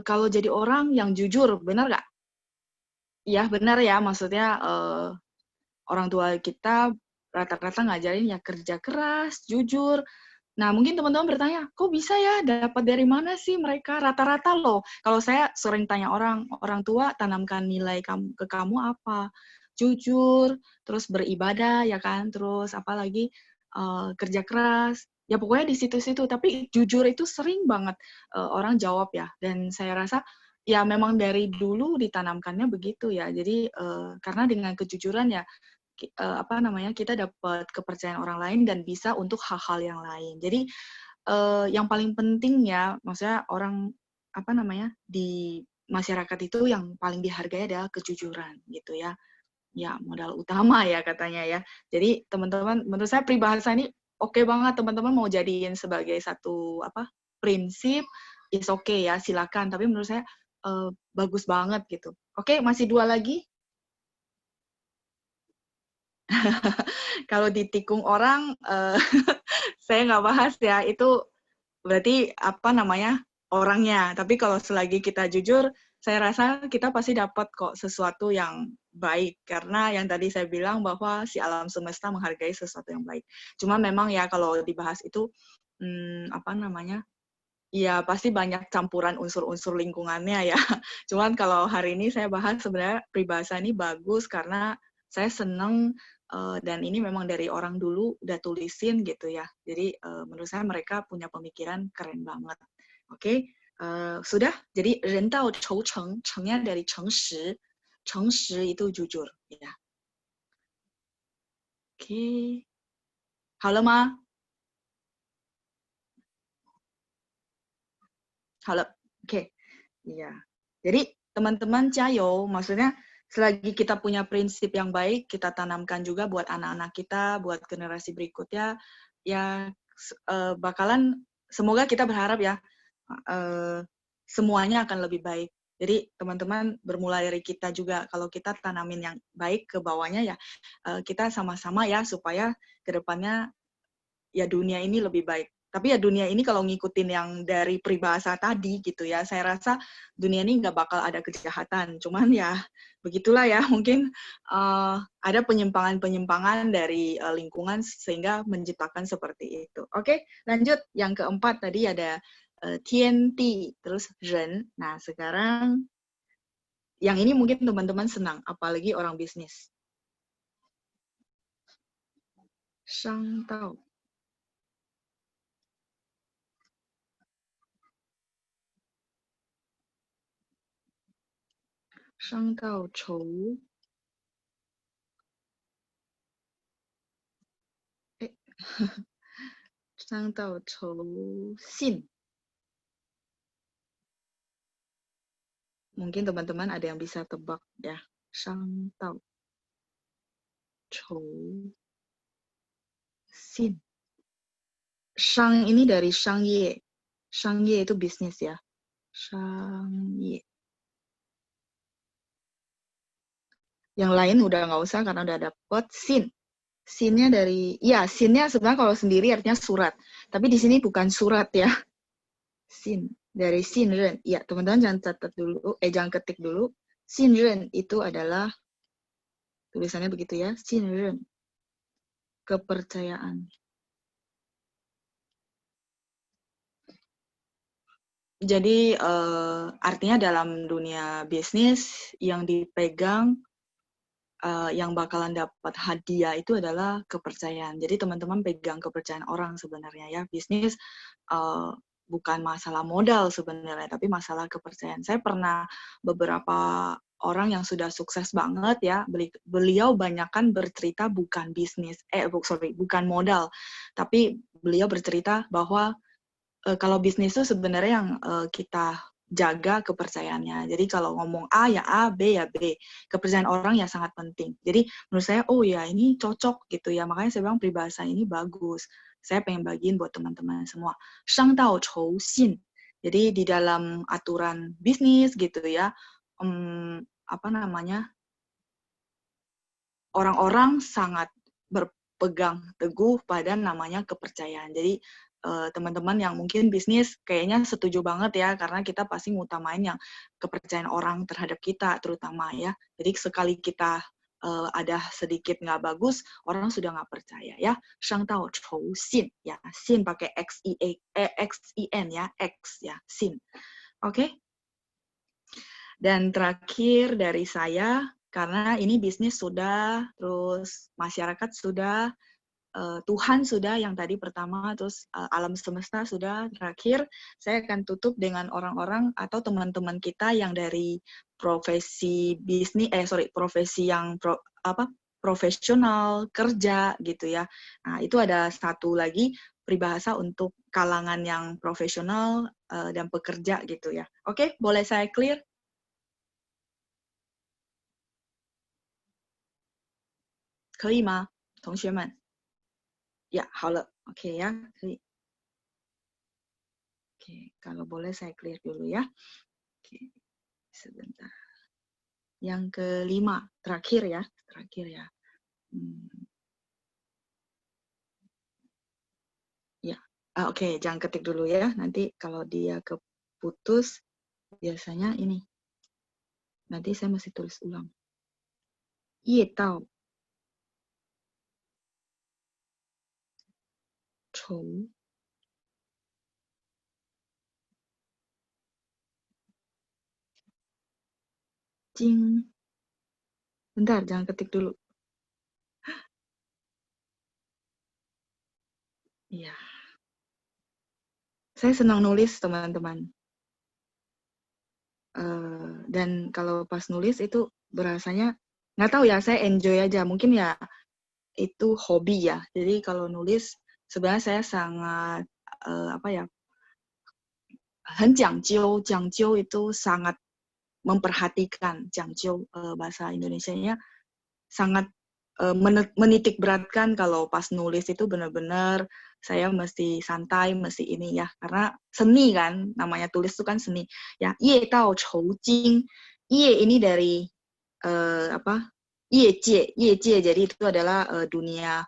kalau jadi orang yang jujur, benar nggak? Ya, benar ya. Maksudnya orang tua kita rata-rata ngajarin ya kerja keras, jujur. Nah, mungkin teman-teman bertanya, kok bisa ya dapat dari mana sih mereka rata-rata loh? Kalau saya sering tanya orang tua tanamkan nilai ke kamu apa? Jujur, terus beribadah ya kan, terus apalagi kerja keras. Ya pokoknya di situ-situ, tapi jujur itu sering banget orang jawab ya. Dan saya rasa ya memang dari dulu ditanamkannya begitu ya. Jadi karena dengan kejujuran ya kita dapat kepercayaan orang lain dan bisa untuk hal-hal yang lain. Jadi yang paling penting ya, maksudnya orang di masyarakat itu yang paling dihargai adalah kejujuran gitu ya. Ya, modal utama ya katanya ya. Jadi teman-teman, menurut saya peribahasa ini oke banget teman-teman mau jadiin sebagai satu prinsip, is oke ya, silakan. Tapi menurut saya bagus banget gitu. Oke, masih 2 lagi. Kalau ditikung orang, saya nggak bahas ya, itu berarti orangnya. Tapi kalau selagi kita jujur, saya rasa kita pasti dapat kok sesuatu yang baik, karena yang tadi saya bilang bahwa si alam semesta menghargai sesuatu yang baik. Cuma memang ya kalau dibahas itu apa namanya, ya pasti banyak campuran unsur-unsur lingkungannya ya. Cuman kalau hari ini saya bahas sebenarnya peribahasa ini bagus karena saya seneng dan ini memang dari orang dulu udah tulisin gitu ya. Jadi menurut saya mereka punya pemikiran keren banget. Oke, sudah. Jadi 人到愁成, cengnya dari 诚实, 诚实 itu jujur ya. Oke. 好了吗？好了. Oke. Iya. Jadi teman-teman jayo, maksudnya selagi kita punya prinsip yang baik, kita tanamkan juga buat anak-anak kita, buat generasi berikutnya, ya bakalan, semoga kita berharap ya, semuanya akan lebih baik. Jadi teman-teman bermulai dari kita juga, kalau kita tanamin yang baik ke bawahnya ya, kita sama-sama ya, supaya ke depannya ya dunia ini lebih baik. Tapi ya dunia ini kalau ngikutin yang dari peribahasa tadi gitu ya, saya rasa dunia ini nggak bakal ada kejahatan. Cuman ya begitulah ya, mungkin ada penyimpangan-penyimpangan dari lingkungan sehingga menciptakan seperti itu. Oke, lanjut. Yang keempat tadi ada tian-ti, terus ren. Nah, sekarang yang ini mungkin teman-teman senang, apalagi orang bisnis. Shang tao. 伤到愁，伤到愁信. Mungkin teman-teman ada yang bisa tebak ya. 伤到愁信. Shang ini dari shangye. Shangye itu bisnis ya. Shangye. Yang lain udah nggak usah karena udah dapet. Sin. Sinnya dari, ya sinnya sebenarnya kalau sendiri artinya surat. Tapi di sini bukan surat ya. Sin. Dari sin ren. Ya teman-teman jangan catat dulu, jangan ketik dulu. Sin ren itu adalah, tulisannya begitu ya. Sin ren. Kepercayaan. Jadi artinya dalam dunia bisnis yang dipegang, yang bakalan dapat hadiah itu adalah kepercayaan. Jadi teman-teman pegang kepercayaan orang sebenarnya ya. Bisnis bukan masalah modal sebenarnya, tapi masalah kepercayaan. Saya pernah beberapa orang yang sudah sukses banget ya, beliau banyakkan bercerita bukan bisnis, bukan modal, tapi beliau bercerita bahwa kalau bisnis itu sebenarnya yang kita jaga kepercayaannya. Jadi kalau ngomong A ya A, B ya B. Kepercayaan orang ya sangat penting. Jadi menurut saya, oh ya ini cocok gitu ya. Makanya saya bilang peribahasa ini bagus. Saya pengen bagiin buat teman-teman semua. Shang dao chou xin. Jadi di dalam aturan bisnis gitu ya, apa namanya, orang-orang sangat berpegang teguh pada namanya kepercayaan. Jadi teman-teman yang mungkin bisnis kayaknya setuju banget ya, karena kita pasti ngutamain yang kepercayaan orang terhadap kita terutama ya. Jadi sekali kita ada sedikit nggak bagus, orang sudah nggak percaya ya. Shang tao chou xin ya, xin pakai X-I-N ya, X ya, xin. Oke? Dan terakhir dari saya, karena ini bisnis sudah, terus masyarakat sudah, Tuhan sudah yang tadi pertama, terus alam semesta sudah terakhir, saya akan tutup dengan orang-orang atau teman-teman kita yang dari profesi bisnis, profesi yang profesional, kerja gitu ya. Nah, itu ada satu lagi peribahasa untuk kalangan yang profesional dan pekerja gitu ya. Oke, boleh saya clear? 可以吗，同学们？ Ya, 好了. Oke ya, 可以. Oke, kalau boleh saya clear dulu ya. Oke, sebentar. Yang kelima, terakhir ya. Ya, oke, jangan ketik dulu ya. Nanti kalau dia keputus, biasanya ini. Nanti saya mesti tulis ulang. 叶到愁经 Bentar, jangan ketik dulu. Iya. Saya senang nulis, teman-teman. Dan kalau pas nulis itu berasanya, nggak tahu ya, saya enjoy aja. Mungkin ya itu hobi ya. Jadi kalau nulis, sebenarnya saya sangat, apa ya, 很讲究, 讲究 itu sangat memperhatikan, 讲究, bahasa Indonesianya sangat menitik beratkan kalau pas nulis itu benar-benar saya mesti santai, mesti ini ya, karena seni kan, namanya tulis itu kan seni. Ya, 业到酬金, 业 ini dari apa? 业界, 业界 jadi itu adalah dunia.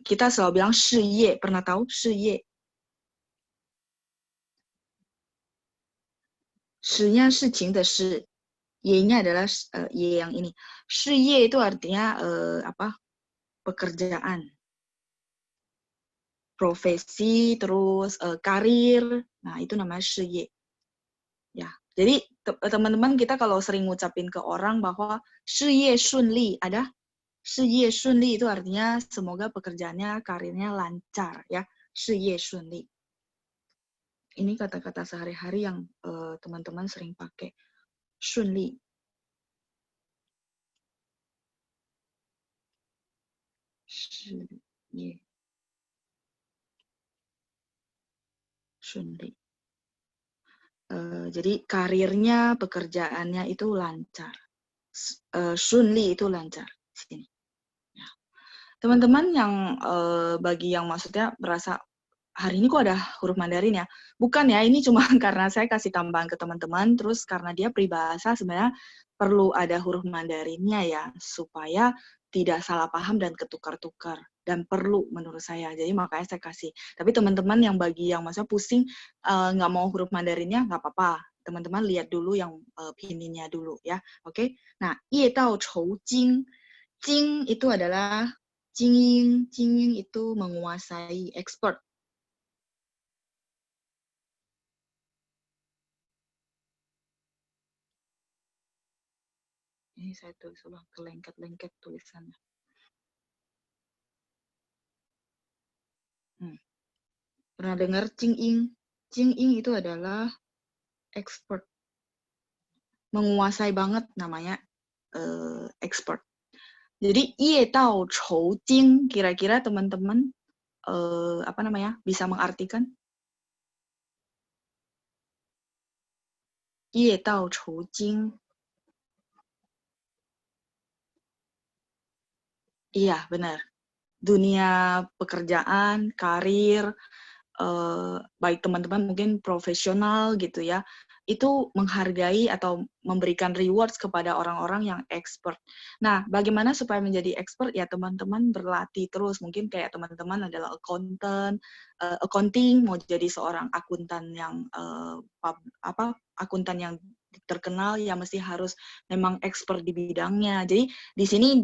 Kita selalu bilang 事业, pernah tahu 事业? 事nya 事情的事, ye-nya adalah ye yang ini. 事业 itu artinya apa? Pekerjaan, profesi, terus karir. Nah, itu namanya 事业. Ya. Jadi teman-teman kita kalau sering ngucapin ke orang bahwa 事业顺利, ada 事业顺利 itu artinya semoga pekerjaannya, karirnya lancar ya. 事业顺利. Ini kata-kata sehari-hari yang teman-teman sering pakai. 顺利. Sunli. Jadi karirnya, pekerjaannya itu lancar. Sunli itu lancar. Sini. Ya. Teman-teman yang bagi yang maksudnya merasa hari ini kok ada huruf Mandarin ya? Bukan ya, ini cuma karena saya kasih tambahan ke teman-teman, terus karena dia peribahasa sebenarnya perlu ada huruf Mandarinnya ya, supaya tidak salah paham dan ketukar-tukar. Dan perlu menurut saya, jadi makanya saya kasih. Tapi teman-teman yang bagi yang maksudnya pusing, nggak mau huruf Mandarinnya, nggak apa-apa. Teman-teman lihat dulu yang pinginnya dulu ya, oke? Nah, 业到酬金, jing itu adalah jinging, jinging itu menguasai, expert. Ini saya tulis ulang, kelengket-lengket tulisannya. Pernah dengar Jing-ing? Jing-ing itu adalah expert. Menguasai banget namanya expert. Jadi, 业到酬金, kira-kira teman-teman apa namanya bisa mengartikan? 业到酬金. Iya, benar. Dunia pekerjaan, karir, baik teman-teman mungkin profesional gitu ya, itu menghargai atau memberikan rewards kepada orang-orang yang expert. Nah, bagaimana supaya menjadi expert? Ya teman-teman berlatih terus. Mungkin kayak teman-teman adalah accounting, mau jadi seorang akuntan yang akuntan yang terkenal, ya mesti harus memang expert di bidangnya. Jadi di sini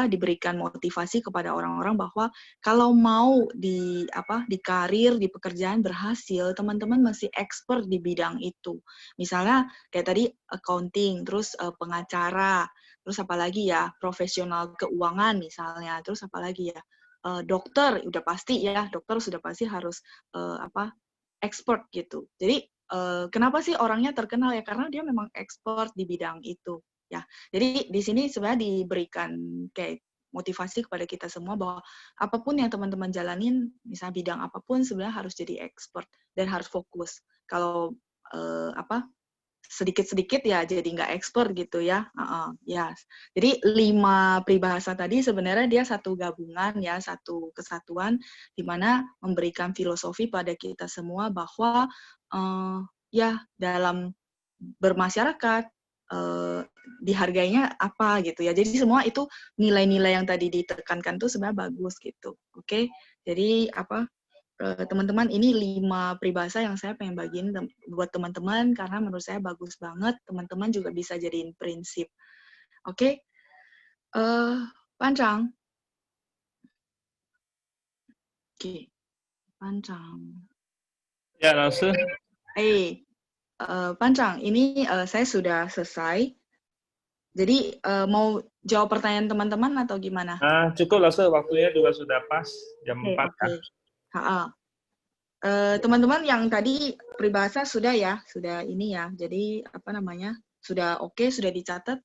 diberikan motivasi kepada orang-orang bahwa kalau mau di karir, di pekerjaan berhasil, teman-teman mesti expert di bidang itu. Misalnya kayak tadi accounting, terus pengacara, terus apalagi ya profesional keuangan misalnya, terus apalagi ya dokter, udah pasti ya dokter sudah pasti harus expert gitu. Jadi kenapa sih orangnya terkenal ya? Karena dia memang expert di bidang itu ya. Jadi di sini sebenarnya diberikan kayak motivasi kepada kita semua bahwa apapun yang teman-teman jalanin, misalnya bidang apapun sebenarnya harus jadi expert dan harus fokus. Kalau sedikit-sedikit ya jadi nggak expert gitu ya. Ya. Jadi 5 peribahasa tadi sebenarnya dia satu gabungan ya, satu kesatuan di mana memberikan filosofi pada kita semua bahwa ya dalam bermasyarakat dihargainya apa gitu ya. Jadi semua itu nilai-nilai yang tadi ditekankan tuh sebenarnya bagus gitu. Oke. Jadi teman-teman, ini 5 peribahasa yang saya pengen bagiin buat teman-teman karena menurut saya bagus banget. Teman-teman juga bisa jadiin prinsip. Oke? 班长 ，Oke, 班长。 Ya, langsung.班长, ini saya sudah selesai. Jadi mau jawab pertanyaan teman-teman atau gimana? Nah, cukup langsung, waktunya juga sudah pas, jam 4 kan? Teman-teman yang tadi peribahasa sudah ya, sudah ini ya. Jadi apa namanya? Sudah oke, sudah dicatat.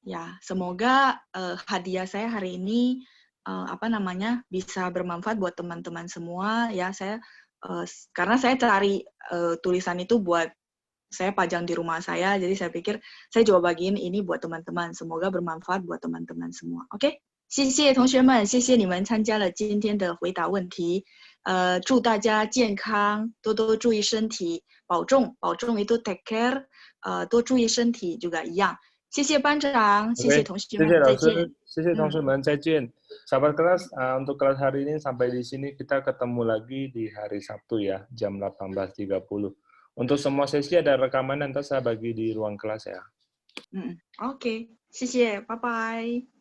Ya, semoga hadiah saya hari ini apa namanya bisa bermanfaat buat teman-teman semua ya. Saya karena saya cari tulisan itu buat saya pajang di rumah saya, jadi saya pikir saya coba bagiin ini buat teman-teman. Semoga bermanfaat buat teman-teman semua. Oke? 谢谢同学们，谢谢你们参加了今天的回答问题。祝大家健康，多多注意身体，保重，保重 itu take care，多注意身体 juga 一样。谢谢班长，谢谢同学们，再见。谢谢同学们，再见。Sahabat kelas, untuk kelas hari ini sampai di sini, kita ketemu lagi di hari Sabtu ya, jam 18.30. Untuk semua sesi ada rekaman, nanti saya bagi di ruang kelas ya. Oke, 谢谢，拜拜。